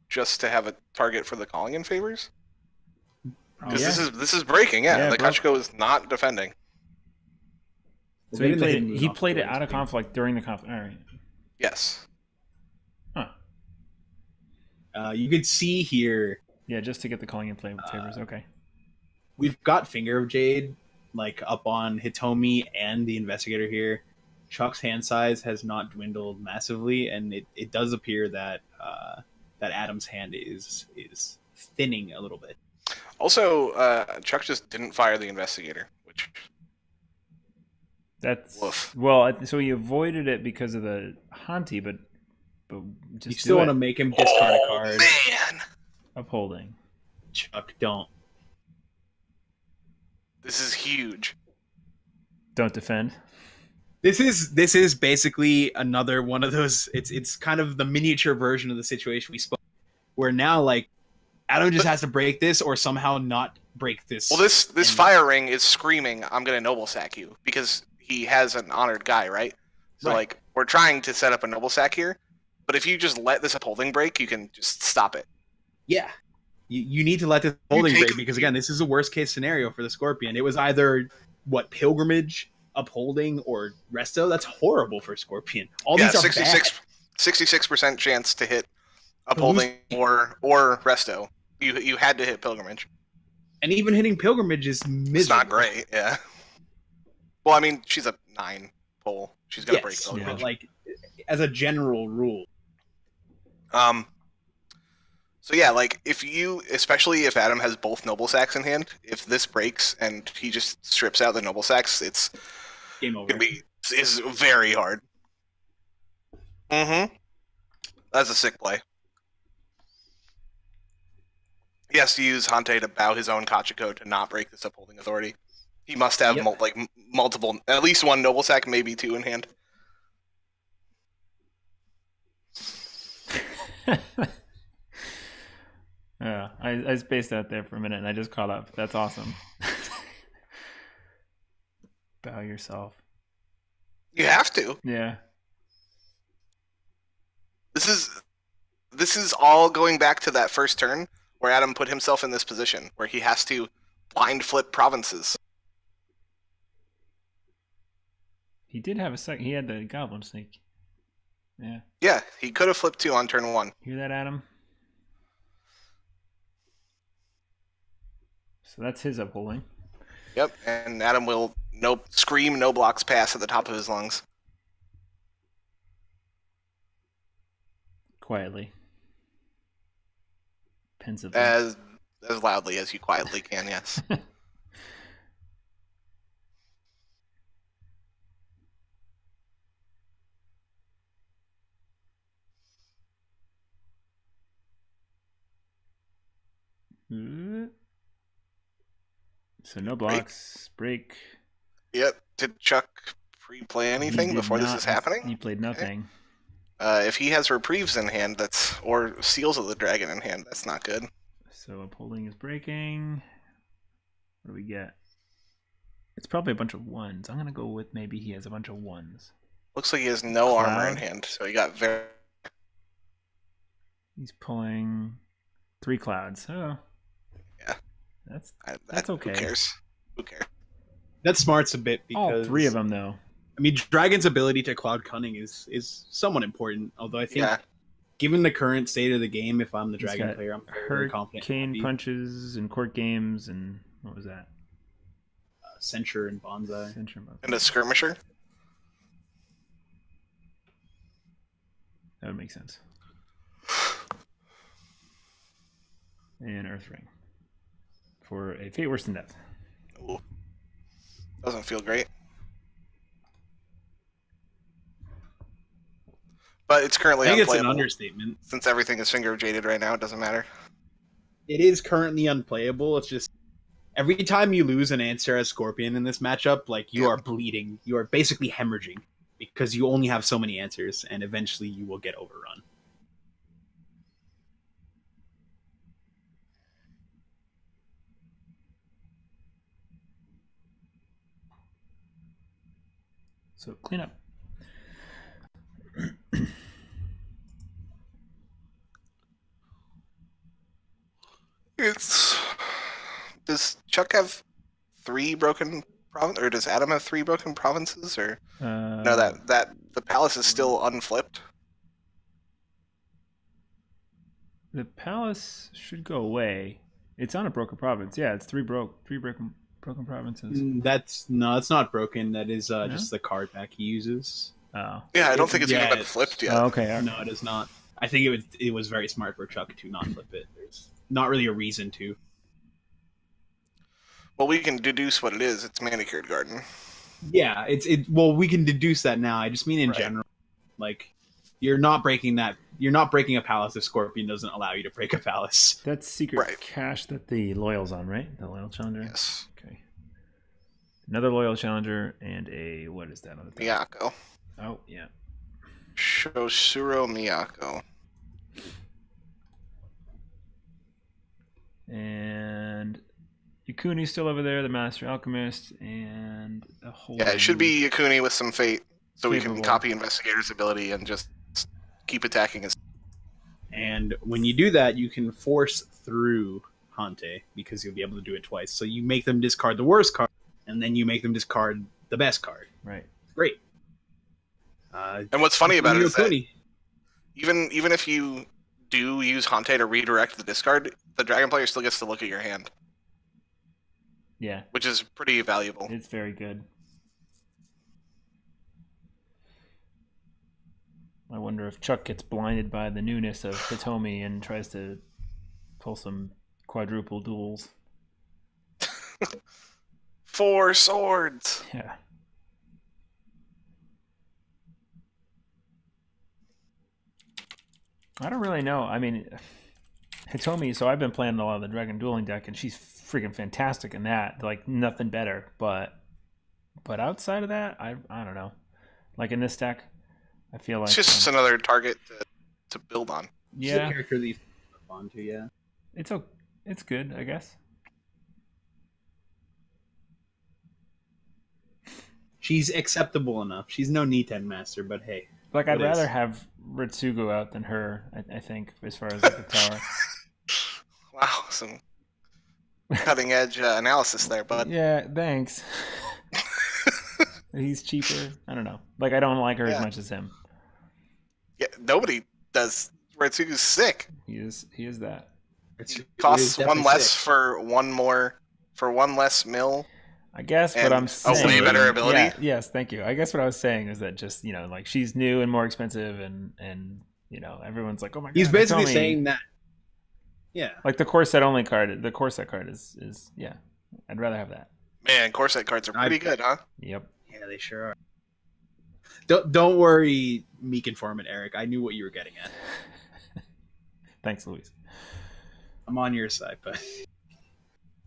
just to have a target for the calling in favors. Because this is breaking, the Kachiko is not defending. So he played it out of conflict during the conflict. All right. Yes. Huh. You could see here... Yeah, just to get the calling in favors. Okay. We've got Finger of Jade like up on Hitomi and the Investigator here. Chuck's hand size has not dwindled massively, and it does appear that that Adam's hand is thinning a little bit. Also, Chuck just didn't fire the Investigator, which... That's... Woof. Well, so he avoided it because of the Hanti, but just you still want to make him discard a card. Man! Upholding. Chuck, don't. This is huge. Don't defend. This is basically another one of those. It's kind of the miniature version of the situation we spoke, where now like Adam just has to break this or somehow not break this. Well, this fire ring is screaming, "I'm gonna noble sack you," because he has an honored guy, right? So like we're trying to set up a noble sack here, but if you just let this upholding break, you can just stop it. Yeah, you need to let this holding break because again, this is a worst case scenario for the Scorpion. It was either pilgrimage, upholding, or resto. That's horrible for Scorpion. All these are 66% chance to hit upholding or resto. You had to hit pilgrimage. And even hitting pilgrimage is miserable. It's not great, yeah. Well, I mean, she's a 9 pole. She's gonna break pilgrimage. But like as a general rule. So yeah, like especially if Adam has both noble sacks in hand, if this breaks and he just strips out the noble sacks, it's game over. Is very hard. Mm-hmm. That's a sick play. He has to use Hante to bow his own Kachiko to not break this upholding authority. He must have multiple, at least one noble sack, maybe 2 in hand. Yeah, I spaced out there for a minute and I just caught up. That's awesome. Bow yourself. You have to. Yeah. This is all going back to that first turn where Adam put himself in this position where he has to blind flip provinces. He did have a second. He had the goblin snake. Yeah. Yeah, he could have flipped 2 on turn 1. Hear that, Adam? So that's his upholding. Yep, and Adam will scream no blocks pass at the top of his lungs. Quietly. Pensively. As loudly as you quietly can, yes. So no blocks, break. Yep. Did Chuck pre-play anything before this is happening? He played nothing. If he has reprieves in hand, or Seals of the Dragon in hand, that's not good. So upholding is breaking. What do we get? It's probably a bunch of 1s. I'm gonna go with maybe he has a bunch of 1s. Looks like he has no armor in hand, so he got very. He's pulling 3 clouds. Oh. Yeah. That's okay. Who cares? Who cares? That smarts a bit because all 3 of them though. I mean, Dragon's ability to cloud cunning is somewhat important. Although I think, given the current state of the game, if I'm the Dragon player, I'm very confident. Hurricane punches and court games and what was that? Censure and Bonsai. And a skirmisher. That would make sense. And Earthring for a fate worse than death. Ooh. Doesn't feel great. But it's currently unplayable. I think it's an understatement. Since everything is finger jaded right now, it doesn't matter. It is currently unplayable. It's just every time you lose an answer as Scorpion in this matchup, like you are bleeding. You are basically hemorrhaging because you only have so many answers, and eventually you will get overrun. So clean up. Does Chuck have 3 broken provinces, or does Adam have 3 broken provinces, or no? That the palace is still unflipped. The palace should go away. It's on a broken province. Yeah, it's 3 broken provinces. That's not broken. That is just the card pack he uses. Oh. Yeah, I don't think it's even been flipped yet. Oh, okay. No, it is not. I think it was very smart for Chuck to not flip it. There's not really a reason to. Well, we can deduce what it is. It's Manicured Garden. Yeah, well, we can deduce that now. I just mean in general. Like, you're not breaking that. You're not breaking a palace if Scorpion doesn't allow you to break a palace. That's secret cash that the Loyal's on, right? The Loyal Challenger? Yes. Okay. Another Loyal Challenger and a, what is that on the top? Miyako. Oh, yeah. Shosuro Miyako. And you Yakuni's still over there, the Master Alchemist, and a whole. Yeah, it should be Yakuni with some fate, so we Favorable. can copy Investigator's ability and just keep attacking his. And when you do that, you can force through Hante because you'll be able to do it twice. So you make them discard the worst card, and then you make them discard the best card. Right. Great. And what's funny about it is that Yakuni. even if you do use Hante to redirect the discard, the dragon player still gets to look at your hand, Yeah, which is pretty valuable. it's very good. I wonder if Chuck gets blinded by the newness of Hitomi and tries to pull some quadruple duels. 4 swords. Yeah. I don't really know. I mean, Hitomi, so I've been playing a lot of the Dragon Dueling deck, and she's freaking fantastic in that. Like, nothing better. But outside of that, I don't know. Like, in this deck, I feel like... It's just another target to build on. She's a Yeah, character that you flip onto, yeah. it's good, I guess. She's acceptable enough. She's no Niten master, but hey. Like, I'd It is. rather have Ritsugo out than her, I think, as far as like, the tower. Wow, some cutting edge analysis there, bud. Yeah, thanks. He's cheaper. I don't know. Like, I don't like her as Yeah. much as him. Yeah, nobody does. Retsugu's sick. He is that. Costs It is one definitely less sick. for one less mill. I guess what And I'm a saying. way better ability? Yeah, yes, thank you. I guess what I was saying is that just, like, she's new and more expensive, and everyone's like, oh my god. He's basically Hitomi. saying that. Yeah. Like, the core set only card, the core set card is yeah. I'd rather have that. Man, core set cards are pretty good, huh? Yep. Yeah, they sure are. Don't worry, Meek Informant Eric. I knew what you were getting at. Thanks, Luis. I'm on your side, but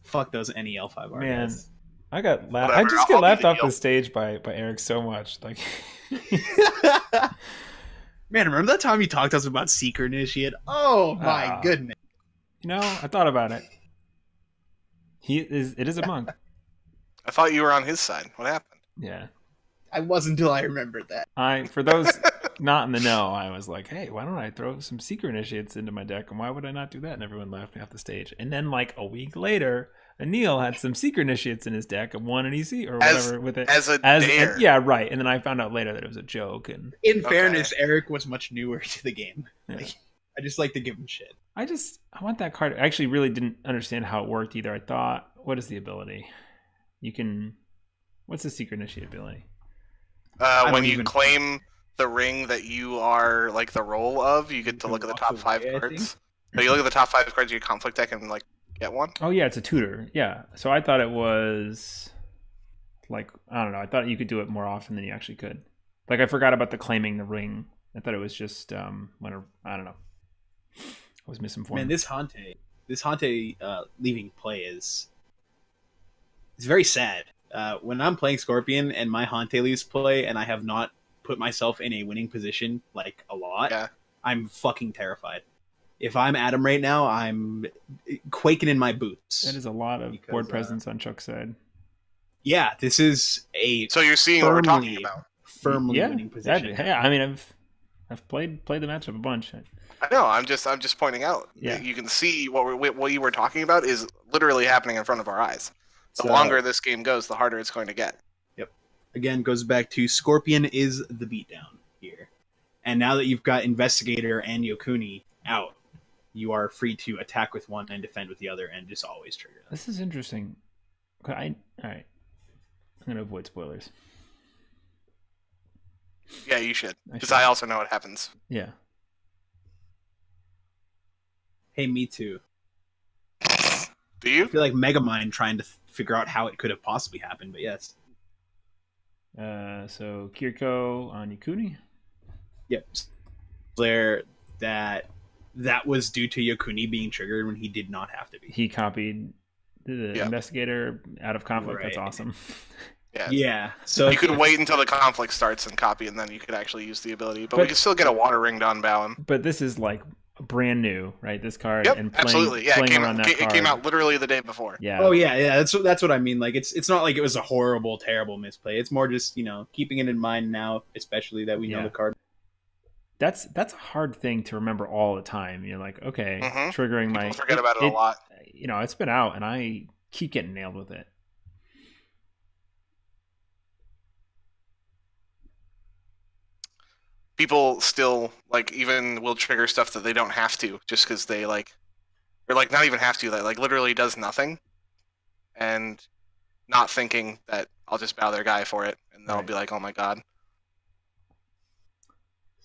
fuck those any L5R Man. guys. I got laughed. I Whatever, just I'll get be laughed the off heel. the stage by Eric so much. Like, Man, remember that time you talked to us about Seeker Initiate? Oh my Ah. goodness. I thought about it. It is a monk. I thought you were on his side. What happened? Yeah. I wasn't until I remembered that. For those not in the know, I was like, hey, why don't I throw some Seeker Initiates into my deck? And why would I not do that? And everyone laughed me off the stage. And then, like, a week later, Anil had some Seeker Initiates in his deck and won an EC or whatever with it. As a dare. Yeah, right. And then I found out later that it was a joke. And In Okay. fairness, Eric was much newer to the game. yeah. Like, I just like to give him shit. I want that card. I actually really didn't understand how it worked either. I thought, what is the ability? What's the Seeker Initiate ability? don't When you even- claim the ring that you are like the role of, you get to can look at the walk top 5 away, I cards. So you look at the top 5 cards of your conflict deck and like get one. Oh yeah, it's a tutor. Yeah. So I thought it was like, I don't know. I thought you could do it more often than you actually could. Like, I forgot about the claiming the ring. I thought it was just I don't know. I was misinformed. Man, this Hante leaving play is very sad. When I'm playing Scorpion and my Hante leaves play and I have not put myself in a winning position like a lot, Yeah. I'm fucking terrified. If I'm Adam right now, I'm quaking in my boots. That is a lot of Because, board presence on Chuck's side. Yeah, this is a So you're seeing what we're talking Firmly. about. firmly Yeah. winning position. Yeah, I mean, I've played the matchup a bunch. I know. I'm just pointing out. Yeah. You can see what you were talking about is literally happening in front of our eyes. The So- longer this game goes, the harder it's going to get. Again, goes back to Scorpion is the beatdown here. And now that you've got Investigator and Yokuni out, you are free to attack with one and defend with the other and just always trigger them. This is interesting. Okay, all right. I'm gonna avoid spoilers. Yeah, you should. I Because should. I also know what happens. Yeah. Hey, me too. Do you? I feel like Megamind trying to figure out how it could have possibly happened, but yes. So Kiriko on Yakuni. Yep. There that was due to Yokuni being triggered when he did not have to be. He copied the Yeah. investigator out of conflict. That's Right. awesome. Yeah. Yeah. So You could wait until the conflict starts and copy, and then you could actually use the ability. But But- we could still get a water ring to unbow him. But this is like brand new, right? This card Yep, and playing, absolutely. Yeah, playing around that it card. came out literally the day before. Yeah. Oh yeah. That's what I mean. Like it's not like it was a horrible, terrible misplay. It's more just keeping it in mind now, especially that we know the card. That's a hard thing to remember all the time. You're like, okay, triggering People forget about it a lot. It's been out, and I keep getting nailed with it. People still even will trigger stuff that they don't have to, just because they or not even have to. That literally does nothing, and not thinking that I'll just bow their guy for it, and they'll be like, oh my god.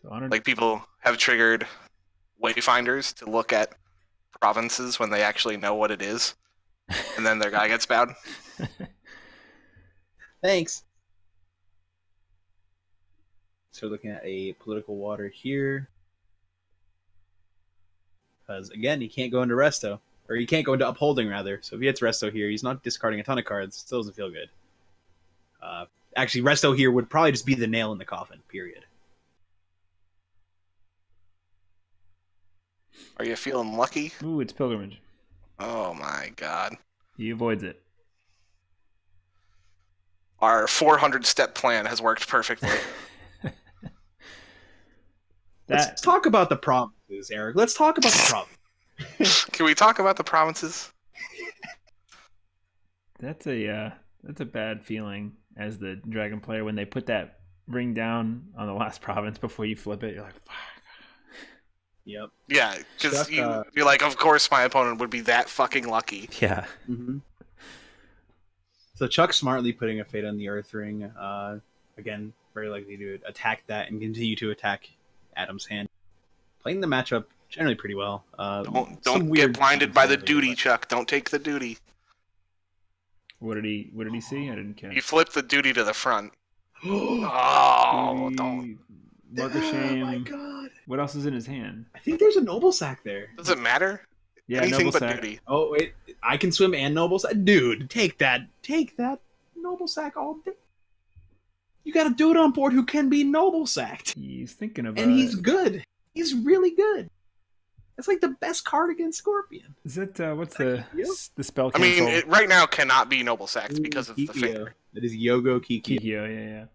So people have triggered wayfinders to look at provinces when they actually know what it is, and then their guy gets bowed. Thanks. So looking at a political water here, because again, he can't go into resto, or he can't go into upholding rather. So if he hits resto here, he's not discarding a ton of cards. Still doesn't feel good. Actually, resto here would probably just be the nail in the coffin. Period. Are you feeling lucky? Ooh, it's pilgrimage. Oh my god. He avoids it. Our 400-step plan has worked perfectly. Let's talk about the provinces, Eric. Let's talk about the provinces. Can we talk about the provinces? That's a bad feeling as the dragon player when they put that ring down on the last province before you flip it. You're like, fuck. Yep. Yeah, because you're like, of course my opponent would be that fucking lucky. Yeah. Mm-hmm. So Chuck smartly putting a fate on the Earth Ring. Again, very likely to attack that and continue to attack Adam's hand. Playing the matchup generally pretty well. Don't get blinded by the duty, Chuck. Don't take the duty. What did he see? I didn't catch. He flipped the duty to the front. Oh, don't. Marker shame. Oh my god. What else is in his hand? I think there's a noble sack there. Does it matter? Yeah, anything noble but sack. duty. Oh wait, I can swim and noble sack. Dude, take that noble sack all day. You got a dude on board who can be noble sacked. He's thinking of and he's good. He's really good. That's like the best card against Scorpion. Is that what's the spell? I mean, it right now cannot be noble sacked because of the finger. That is Yogo Kikyo. Yeah.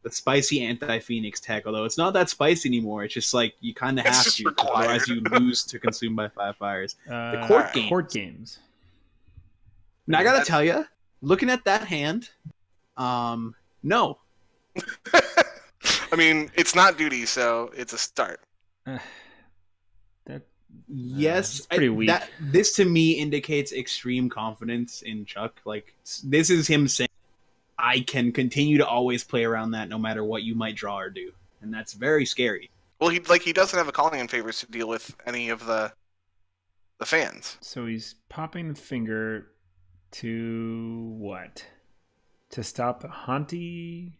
The spicy anti-Phoenix tech, although it's not that spicy anymore. It's just like you kind of have to, required. otherwise you lose to consume by 5 fires. The court games. Now I gotta tell you, looking at that hand, no. I mean, it's not duty, so it's a start. Yes, pretty weak. This to me indicates extreme confidence in Chuck. Like this is him saying, I can continue to always play around that no matter what you might draw or do. And that's very scary. Well, he doesn't have a calling in favors to deal with any of the fans. So he's popping the finger to what? To stop the Haunty?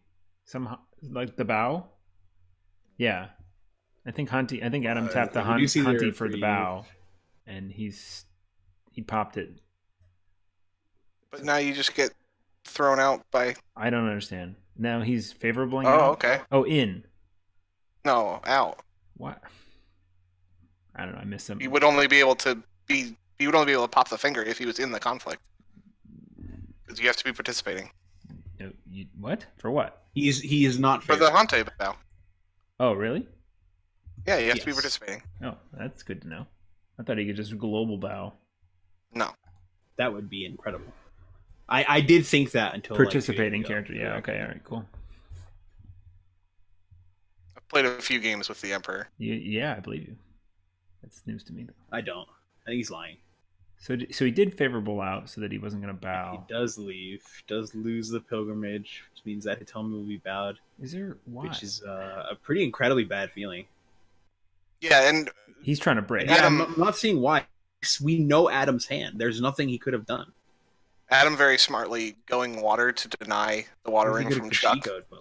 Like the bow? Yeah. I think Adam tapped the Haunty for the bow. And he popped it. But now you just get thrown out by... I don't understand. Now he's favorable. Oh, okay. Oh, in. No, out. What? I don't know. I missed him. He would only be able to pop the finger if he was in the conflict. Because you have to be participating. No, what? For what? He is not for the Hante bow. Oh, really? Yeah, you have to be participating. Oh, that's good to know. I thought he could just global bow. No. That would be incredible. I did think that until participating character. Yeah. Okay. All right. Cool. I've played a few games with the Emperor. Yeah, I believe you. That's news to me. I don't. I think he's lying. So he did favorable out so that he wasn't going to bow. He does leave. Does lose the pilgrimage, which means that Hitomi will be bowed. Is there why? Which is a pretty incredibly bad feeling. Yeah, and he's trying to break. Yeah, I'm not seeing why. We know Adam's hand. There's nothing he could have done. Adam very smartly going water to deny the water ring from Chuck. But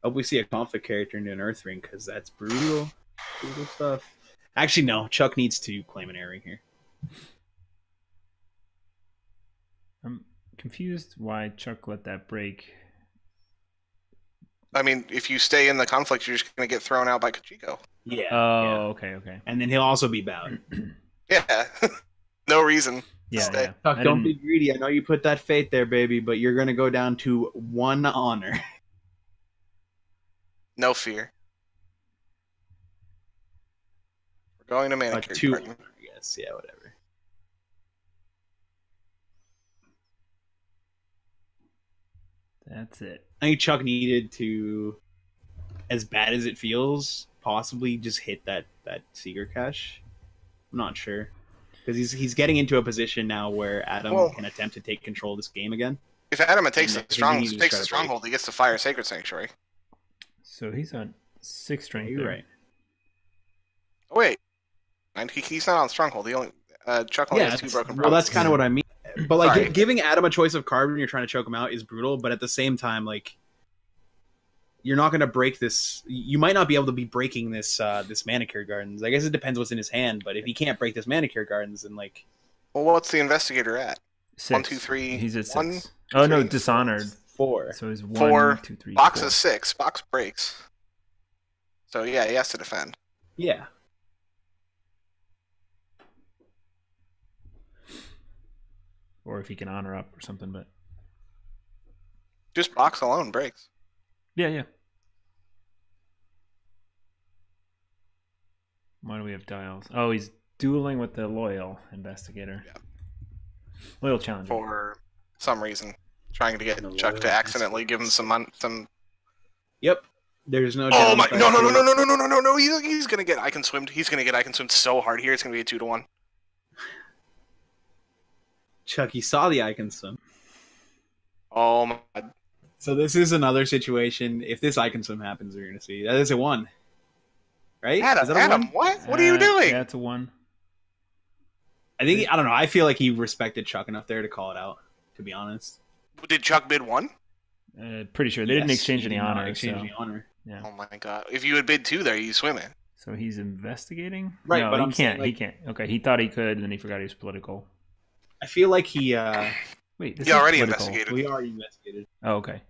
hope we see a conflict character into an Earth Ring, because that's brutal. Brutal stuff. Actually, no. Chuck needs to claim an air ring here. I'm confused why Chuck let that break. I mean, if you stay in the conflict, you're just going to get thrown out by Kachiko. Yeah. Oh, okay. And then he'll also be bowed. Yeah. No reason. Yeah. Chuck, don't be greedy. I know you put that fate there, baby, but you're going to go down to 1 honor. No fear. We're going to manicure. 2 honor, I guess. Yeah, whatever. That's it. I think Chuck needed to, as bad as it feels, possibly just hit that Seeker cache. I'm not sure. Because he's getting into a position now where Adam can attempt to take control of this game again. If Adam takes the stronghold, he gets to fire Sacred Sanctuary. So he's on 6 strength. You're right. Oh wait, and he's not on stronghold. He only Chuck only has 2 broken. Well, that's kind of what I mean. But like giving Adam a choice of card when you're trying to choke him out is brutal. But at the same time, like you're not going to break this. You might not be able to be breaking this this Manicure Gardens. I guess it depends what's in his hand. But if he can't break this Manicure Gardens, then like, well, what's the investigator at? 6. 1, 2, 3. He's at 6. 1, oh no, dishonored 4. So he's 1, 4. 2, 3. Box 4. is 6. Box breaks. So yeah, he has to defend. Yeah. Or if he can honor up or something, but Just box alone breaks. yeah. Why do we have dials? Oh, he's dueling with the loyal investigator. Yeah. Loyal challenger. For some reason, trying to get Chuck to accidentally give him some. Yep. There's no. Oh my! No! He's gonna get I can swim. He's gonna get I can swim so hard here. It's gonna be a 2-1. Chuck, you saw the I can swim. Oh my God. So this is another situation. If this I can swim happens, we're gonna see that is a 1. Right? Adam, what are you doing? Yeah, it's a 1. I think I don't know. I feel like he respected Chuck enough there to call it out. To be honest. Did Chuck bid 1? Pretty sure they didn't exchange any honor. Yeah. Oh my God! If you had bid 2 there, you swim in. So he's investigating. Right, no, but he can't. He can't. Okay, he thought he could, and then he forgot he was political. I feel like he. Wait, he already investigated. We already investigated. Oh, okay.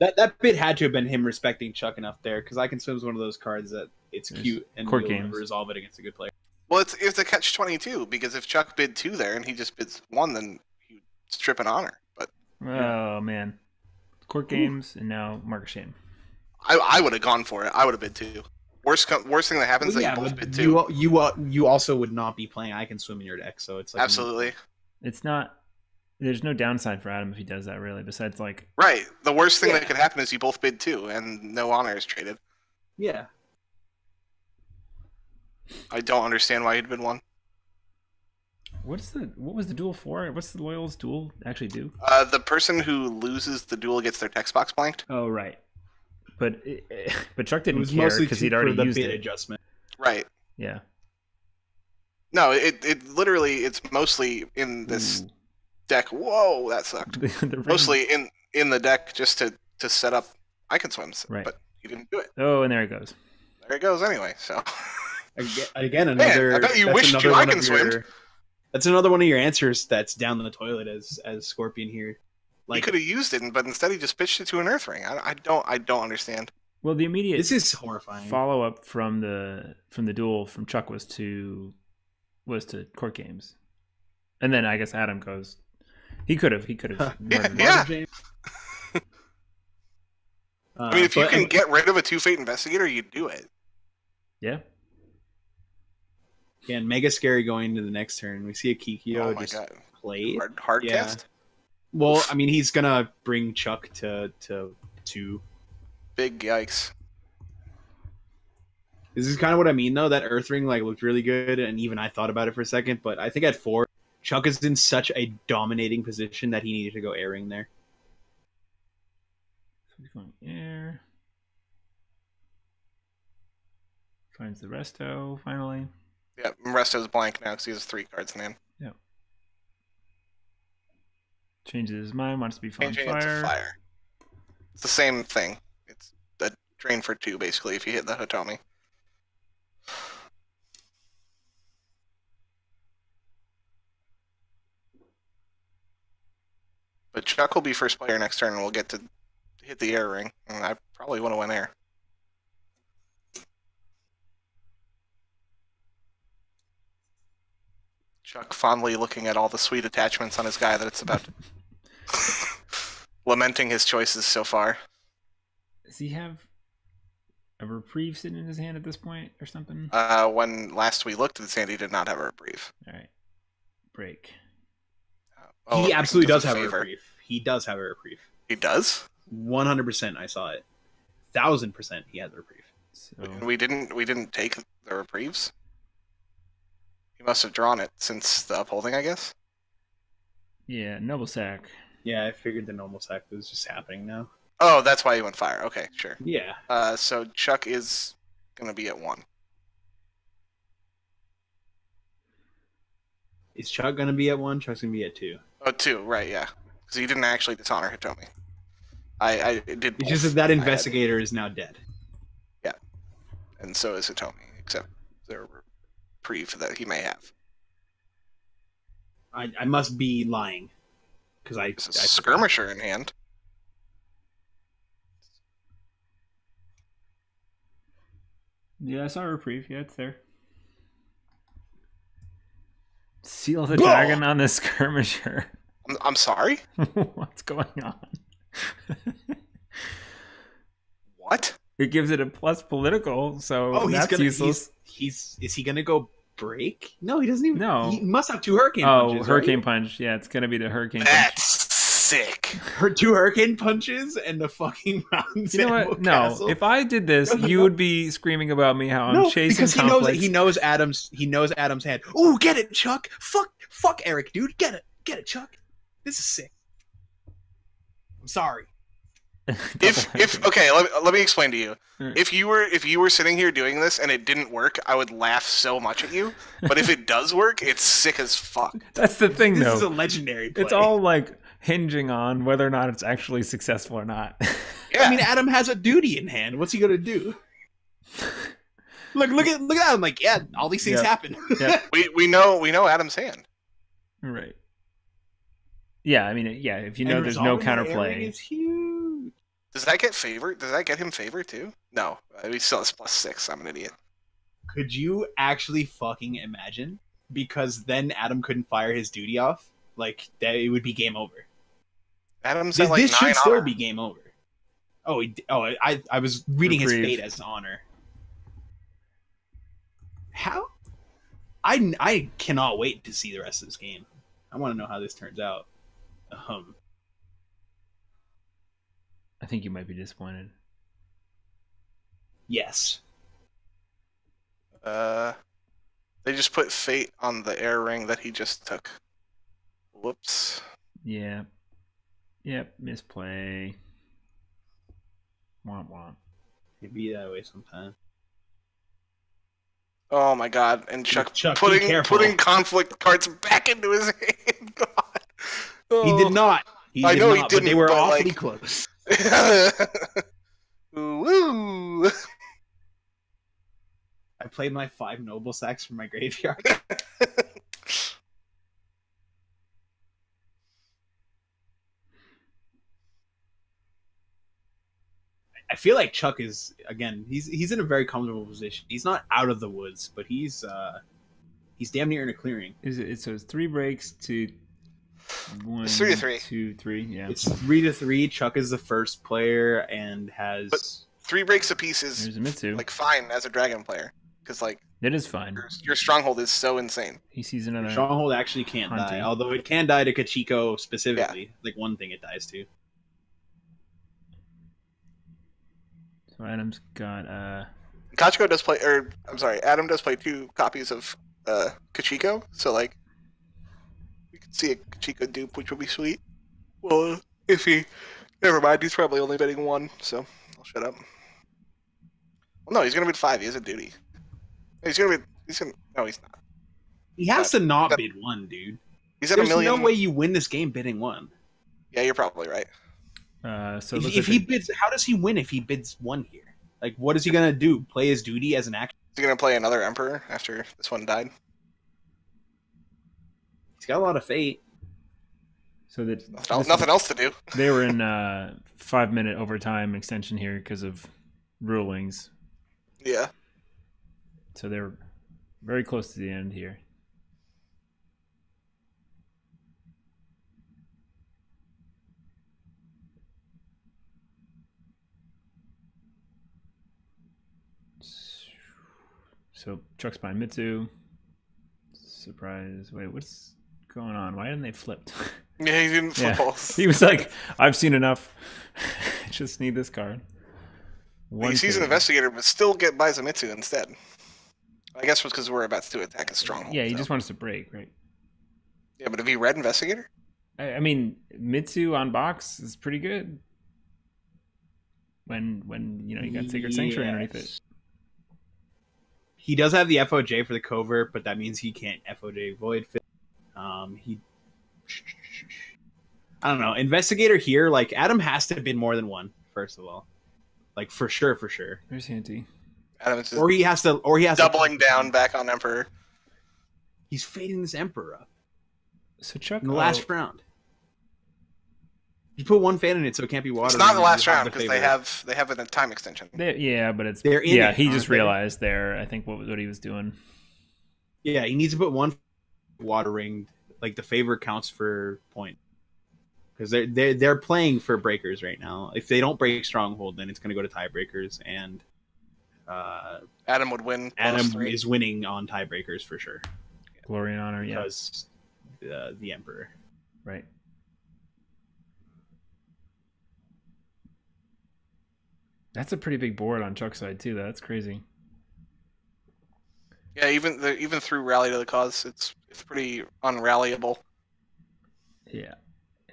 That bit had to have been him respecting Chuck enough there, because I can swim is one of those cards that it's cute and court you'll games. never resolve it against a good player. Well, it's a catch-22 because if Chuck bid 2 there and he just bids 1, then he would strip an honor. But oh man, court games and now mark of shame. I would have gone for it. I would have bid 2. Worst thing that happens is that you both bid 2. You also would not be playing I can swim in your deck, so it's like absolutely. It's not. There's no downside for Adam if he does that, really. Besides, like right, the worst thing that could happen is you both bid 2 and no honor is traded. Yeah. I don't understand why you'd bid 1. what was the duel for? What's the loyal's duel actually do? The person who loses the duel gets their text box blanked. Oh right, but Chuck didn't care mostly because he'd already used bid it. Adjustment. Right. Yeah. No, it literally it's mostly in this deck. Whoa, that sucked. Mostly in the deck just to set up I can swims. Right. But he didn't do it. Oh, and there it goes. There it goes anyway. So again another. Man, I bet you wished you I can swim. That's another one of your answers that's down the toilet as Scorpion here. Like, he could have used it, but instead he just pitched it to an Earth Ring. I don't understand. Well, the immediate this is horrifying follow up from the duel from Chuck was to court games, and then I guess Adam goes. He could have. Yeah. I mean, if you can get rid of a 2-Fate Investigator, you'd do it. Yeah. Yeah, and mega scary going into the next turn. We see a Kikyo play. Hard cast. Well, I mean, he's gonna bring Chuck to 2. Big yikes. This is kind of what I mean, though. That Earth Ring looked really good, and even I thought about it for a second. But I think at 4, Chuck is in such a dominating position that he needed to go air ring there. So he's going air. Finds the resto finally. Yeah, Resto's blank now because he has 3 cards in hand. Yeah. Changes his mind, wants to be on Changing fire. it to fire. It's the same thing. It's a drain for 2, basically, if you hit the Hitomi. But Chuck will be first player next turn, and we'll get to hit the air ring, and I probably want to win air. Chuck fondly looking at all the sweet attachments on his guy that it's about to... lamenting his choices so far. Does he have a reprieve sitting in his hand at this point or something? When last we looked at his hand, he did not have a reprieve. All right. Break. He absolutely does have a reprieve. He does have a reprieve. He does? 100%. I saw it. 1000% he has a reprieve. So We didn't take the reprieves? He must have drawn it since the upholding, I guess? yeah, noble sack. Yeah, I figured the normal sack was just happening now. Oh, that's why he went fire. Okay, sure. Yeah. So Chuck is going to be at 1. Is Chuck going to be at 1? Chuck's going to be at 2. Oh, 2, right, yeah. Because he didn't actually dishonor Hitomi. I did It's just that investigator is now dead. Yeah. And so is Hitomi, except the reprieve that he may have. I must be lying. Because I skirmisher in hand. Yeah, I saw a reprieve. Yeah, it's there. Seal the dragon on the skirmisher. I'm sorry? What's going on? What? It gives it a plus political, so he's that's gonna, useless. Is he gonna go break? No, he doesn't even. No. He must have 2 hurricane punches. Oh, hurricane right? punch. Yeah, it's gonna be the hurricane That's punch. sick. 2 hurricane punches and the fucking mountain. You know what? No, Castle. if I did this, you would be screaming about me how I'm chasing because conflicts. he knows Adam's hand. Oh, get it, Chuck! Fuck Eric, dude. Get it, Chuck. This is sick. I'm sorry. Okay, let me explain to you. Right. If you were sitting here doing this and it didn't work, I would laugh so much at you. But if it does work, it's sick as fuck. That's the thing, This though. is a legendary play. It's all like hinging on whether or not it's actually successful or not. Yeah. I mean, Adam has a duty in hand. What's he gonna do? Look at Adam. Like, yeah, all these things happen. Yep. We know Adam's hand. Right. Yeah, I mean, yeah. If you know there's no counterplay, It's huge. Does that get favor? Does that get him favor too? No, he still has +6. I'm an idiot. Could you actually fucking imagine? Because then Adam couldn't fire his duty off. Like, that it would be game over. Adam's at like This 9 should still honor. be game over. I was reading his fate as honor. How? I cannot wait to see the rest of this game. I want to know how this turns out. I think you might be disappointed. Yes. They just put fate on the air ring that he just took. Whoops. Yeah. Yep. Misplay. Womp womp. It'd be that way sometime. Oh my god! And Chuck Chuck, be careful. putting conflict cards back into his hand. God. He did not. I know he but didn't, they were but, awfully like- close. Woo! I played my 5 noble sacks from my graveyard. I feel like Chuck is, again, he's in a very comfortable position. He's not out of the woods, but he's damn near in a clearing. So it's 3 breaks to 1, It's 3 to 3. 2, 3. Yeah. It's 3 to 3. Chuck is the first player and has. But 3 breaks apiece is There's a Mitsu. like fine as a dragon player because like It is fine. your stronghold is so insane. He sees another. Stronghold actually can't Hunting. die, although it can die to Kachiko specifically. Like one thing it dies to. So Adam's got Kachiko does play, or I'm sorry, Adam does play 2 copies of Kachiko, so like we could see a Kachiko dupe, which would be sweet. Well, if he, never mind, he's probably only betting 1, so I'll shut up. Well, no, he's gonna bid 5. He has a duty. No, he's gonna. No, he's not. He has to not that- bid 1, dude. He's at There's a million. no way you win this game bidding 1. Yeah, you're probably right. so it looks If like he bids, how does he win if he bids 1 here? Like, what is he gonna do? Play his duty as an action? Is he gonna play another Emperor after this one died? He's got a lot of fate. So that nothing else to do. They were in 5-minute overtime extension here because of rulings. Yeah. So they're very close to the end here. So Chuck's behind Mitsu. Surprise. Wait, what's going on? Why didn't they flip? Yeah, he didn't flip balls. He was like, I've seen enough. I just need this card. He sees an investigator, but still buys a Mitsu instead. I guess it was because we're about to attack a stronghold. Yeah, he just wants to break, right? Yeah, but have you read Investigator? I mean, Mitsu on box is pretty good. When you got Sacred Sanctuary underneath it. He does have the FOJ for the covert, but that means he can't FOJ Void Fit. I don't know. Investigator here, like Adam has to have been more than one, first of all. Like for sure. There's Hanty. Or he has to doubling down back on Emperor. He's fading this Emperor up. So Chuck in the last round. You put one fan in it, so it can't be water. It's not in the last round because they have a time extension. But it's he just realized there. I think what he was doing. Yeah, he needs to put one water ring. Like the favor counts for point because they're playing for breakers right now. If they don't break stronghold, then it's going to go to tiebreakers, and Adam would win. Adam is winning on tiebreakers for sure. Glory and honor, because the Emperor, right? That's a pretty big board on Chuck's side too. That's crazy. Yeah, even through Rally to the Cause, it's pretty unrallyable. Yeah,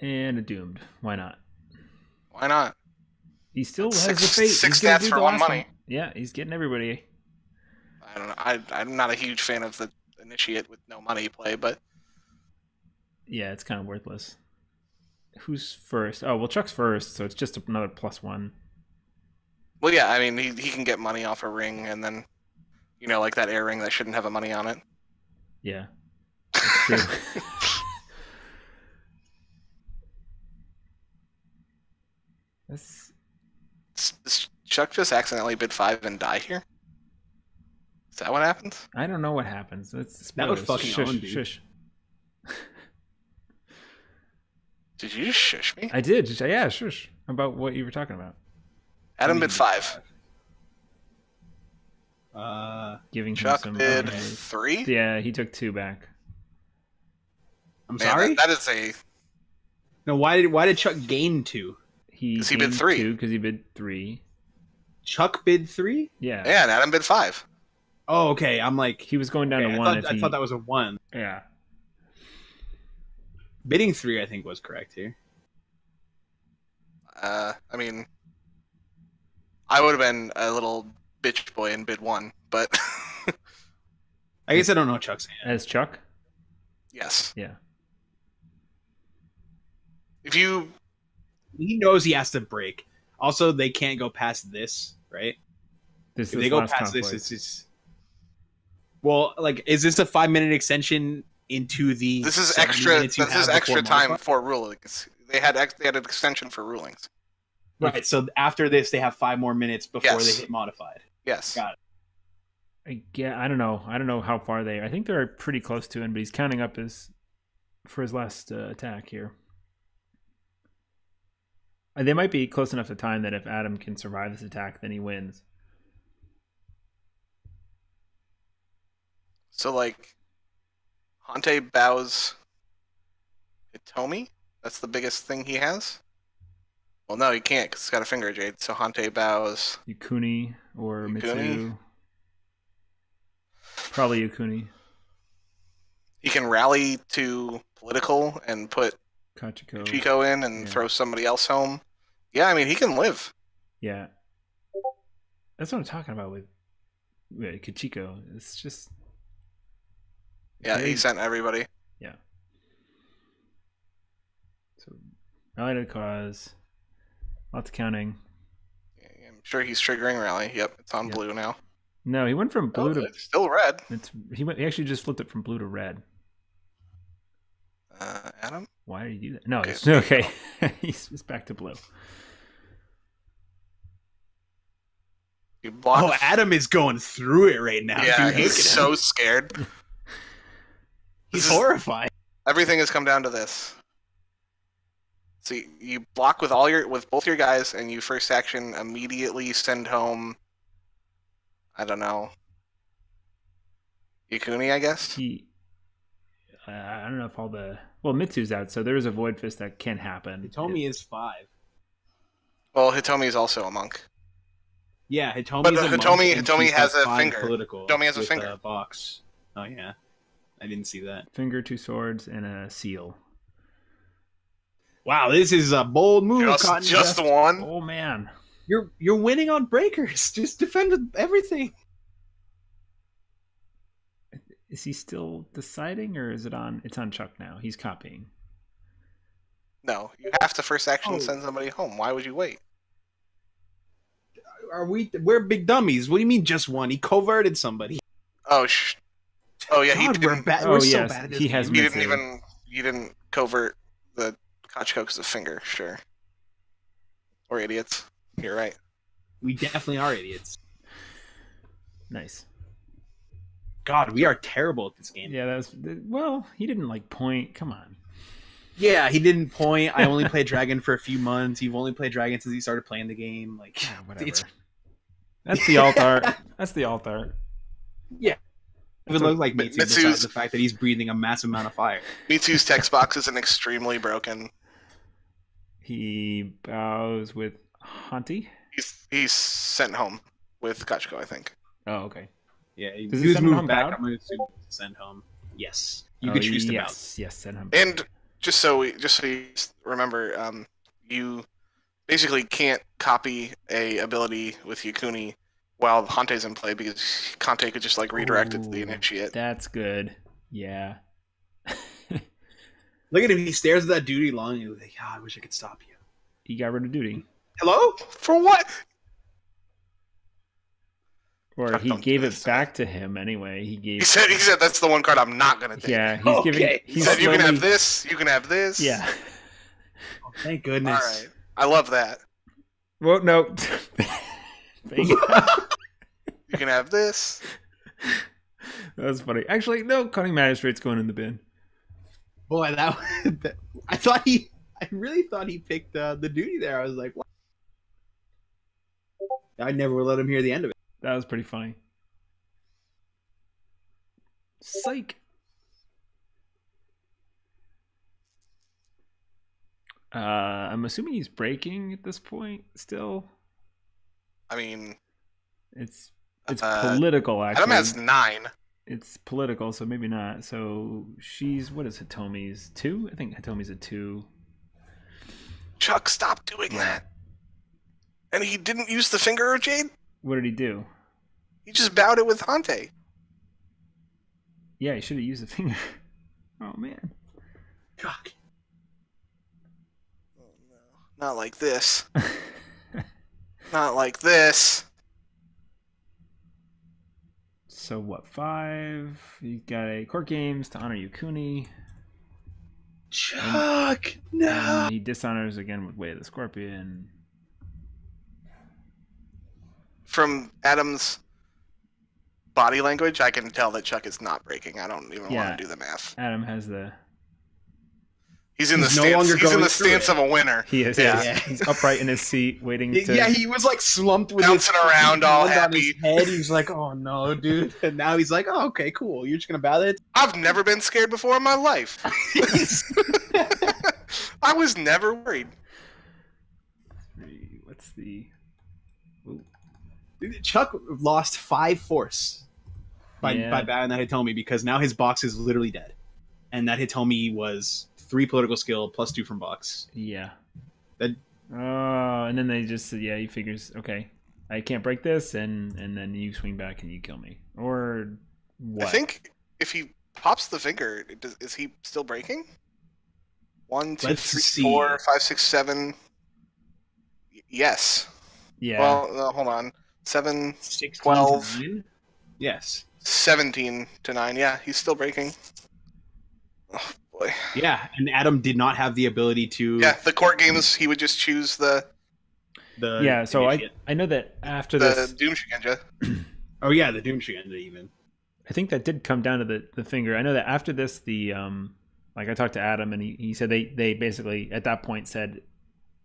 and a Doomed. Why not? Why not? He still has the fate. Six stats for one money. Yeah, he's getting everybody. I don't know. I'm not a huge fan of the Initiate with no money play, but yeah, it's kind of worthless. Who's first? Oh well, Chuck's first, so it's just another +1. Well, yeah, I mean he can get money off a ring, and then like that air ring that shouldn't have a money on it. Yeah, that's true. Does Chuck just accidentally bid 5 and die here? Is that what happens? I don't know what happens. That would fucking shush, on, dude. Shush. Did you just shush me? I did. Yeah, shush. About what you were talking about. Adam bid 5. Giving Chuck him some bid 3? Yeah, he took 2 back. I'm sorry? That is a... No, why did Chuck gain 2? He bid 3. Because he bid 3. Chuck bid 3? Yeah. Yeah, and Adam bid 5. Oh, okay. I'm like... He was going down to 1. I thought that was a 1. Yeah. Bidding 3, I think, was correct here. I mean... I would have been a little bitch boy and bid 1, but... I guess I don't know Chuck's hand. As Chuck? Yes. Yeah. If you... He knows he has to break. Also, they can't go past this, right? If they go past this, it's just... Well, like, is this a 5-minute extension into the... This is extra. This is extra time for rulings. They had an extension for rulings. Right. So after this, they have 5 more minutes before they hit modified. Yes. Got I it. don't know. I don't know how far they. I think they're pretty close to him, but he's counting up for his last attack here. And they might be close enough to time that if Adam can survive this attack, then he wins. So, like, Hante bows Hitomi? That's the biggest thing he has? Well, no, he can't because he's got a Finger Jade. So Hante bows... Yukuni or Mitsu. Probably Yukuni. He can rally to political and put Kachiko in and throw somebody else home. Yeah, I mean, he can live. Yeah. That's what I'm talking about with Kachiko. It's just... Yeah, he sent everybody. Yeah. So, rally to the cause. Lots of counting. Yeah, I'm sure he's triggering rally. Yep, it's on blue now. No, he went from blue to... It's still red. He actually just flipped it from blue to red. Adam? Why did he do that? No, it's okay. He's back to blue. You block. Oh, Adam is going through it right now. Yeah, dude. he's so scared. He's horrified. Everything has come down to this. So you block with both your guys, and you first action immediately send home. I don't know. Yukuni, I guess. I don't know if all the Mitsu's out, so there is a Void Fist that can happen. Hitomi is 5. Well, Hitomi is also a monk. Yeah, Hitomi. But is a monk, Hitomi and has she's a 5 finger. Political Hitomi has a with finger. A box. Oh yeah, I didn't see that. Finger, 2 swords, and a seal. Wow, this is a bold move. Cotton Just one. Oh man, you're winning on breakers. Just defend with everything. is he still deciding, or is it on? It's on Chuck now. He's copying. No, you have to first action send somebody home. Why would you wait? We're big dummies. What do you mean just one? He coverted somebody. Oh yeah, he God, didn't. we're so bad at this he has. game. You didn't covert the Kachiko because of finger. Sure. We're idiots. You're right. We definitely are idiots. Nice. God, we are terrible at this game. Yeah, he didn't point. Come on. Yeah, he didn't point. I only played Dragon for a few months. You've only played Dragon since he started playing the game. Like, whatever. That's the alt art. That's the alt art. Yeah. It would look like Mitsu Mitsu's- besides the fact that he's breathing a massive amount of fire. Mitsu's text box is an extremely broken. He bows with Hanti. He's sent home with Kachiko, I think. Oh, okay. Yeah, he Does he was send him moved home back. bowed? I'm going to send home. Yes. You could choose to bow. Yes, send him. And just so you remember, you basically can't copy a ability with Yukuni while Hante's in play because Kante could just redirect it to the initiate. That's good. Yeah. Look at him. He stares at that duty long and he's like, I wish I could stop you. He got rid of duty. Hello? For what? Or he gave it back to him anyway. He said that's the one card I'm not gonna take. Yeah, he's giving. He said you can have this, you can have this. Yeah. Oh, thank goodness. All right, I love that. Well, no. You can have this. That was funny. Actually, no. Cunning Magistrate's going in the bin. Boy, I really thought he picked the duty there. I was like, what? I never would let him hear the end of it. That was pretty funny. Psych. I'm assuming he's breaking at this point still. I mean, it's political, actually. Adam has 9. It's political, so maybe not. So what is Hitomi's? 2? I think Hitomi's a 2. Chuck, stop doing that. And he didn't use the finger of Jade? What did he do? He just bowed it with Hante. Yeah, he should have used the finger. Oh, man. Chuck. Oh, no. Not like this. Not like this. So what, 5? You got a court games to honor Yukuni. Chuck, no. And he dishonors again with Way of the Scorpion. From Adam's body language, I can tell that Chuck is not breaking. I don't even want to do the math. Adam has the... He's in the stance of a winner. He is. Yeah. He's upright in his seat, waiting to... Yeah, he was slumped with bouncing around all happy. On his head. He was like, oh no, dude. And now he's like, oh, okay, cool. You're just going to bow that? I've never been scared before in my life. I was never worried. What's the... Ooh. Chuck lost 5 force by bowing that Hitomi because now his box is literally dead. And that Hitomi was 3 political skill plus 2 from box. Yeah. And then they just he figures, okay, I can't break this, and then you swing back and you kill me. Or what? I think if he pops the finger, is he still breaking? 1, 2, 3, 4, 5, 6, 7. Yes. Yeah. Well, hold on. 7, 16 12. to 9? Yes. 17 to 9. Yeah, he's still breaking. Oh, boy. boy. Yeah, and Adam did not have the ability to. Yeah, the court games, he would just choose the Yeah, so I know that after this... Doom Shigenja. Oh yeah, the Doom Shigenja even. I think that did come down to the finger. I know that after this, like I talked to Adam, and he said they basically at that point said,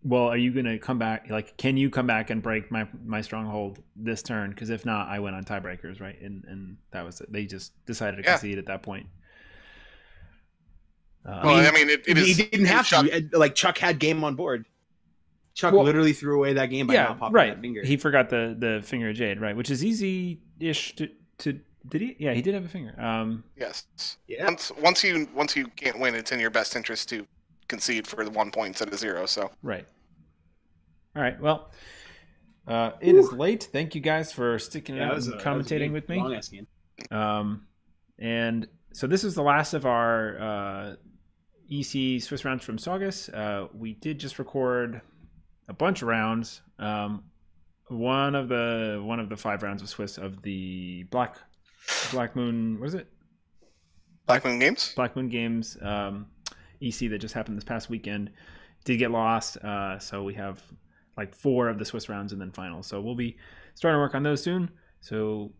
well, are you going to come back? Like, can you come back and break my stronghold this turn? Because if not, I went on tiebreakers, right? And that was it. They just decided to concede at that point. Well, I mean, it is. He didn't have to. Like, Chuck had game on board. Chuck literally threw away that game by not popping that finger. He forgot the finger of Jade, right? Which is easy-ish to did he? Yeah, he did have a finger. Yes. Yeah. Once you can't win, it's in your best interest to concede for the 1 point instead of 0. So right. All right. Well, it is late. Thank you guys for sticking out and commentating with me. Long-ass game. And so this is the last of our EC Swiss rounds from Saugus. We did just record a bunch of rounds. One of the 5 rounds of Swiss of the Black Moon. What is it? Black Moon Games. Black Moon Games. EC that just happened this past weekend did get lost. So we have like 4 of the Swiss rounds and then finals. So we'll be starting to work on those soon. So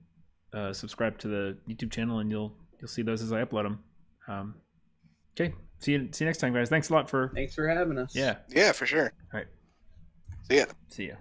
subscribe to the YouTube channel and you'll see those as I upload them. Okay. See you next time, guys. Thanks a lot Thanks for having us. Yeah. Yeah, for sure. All right. See ya. See ya.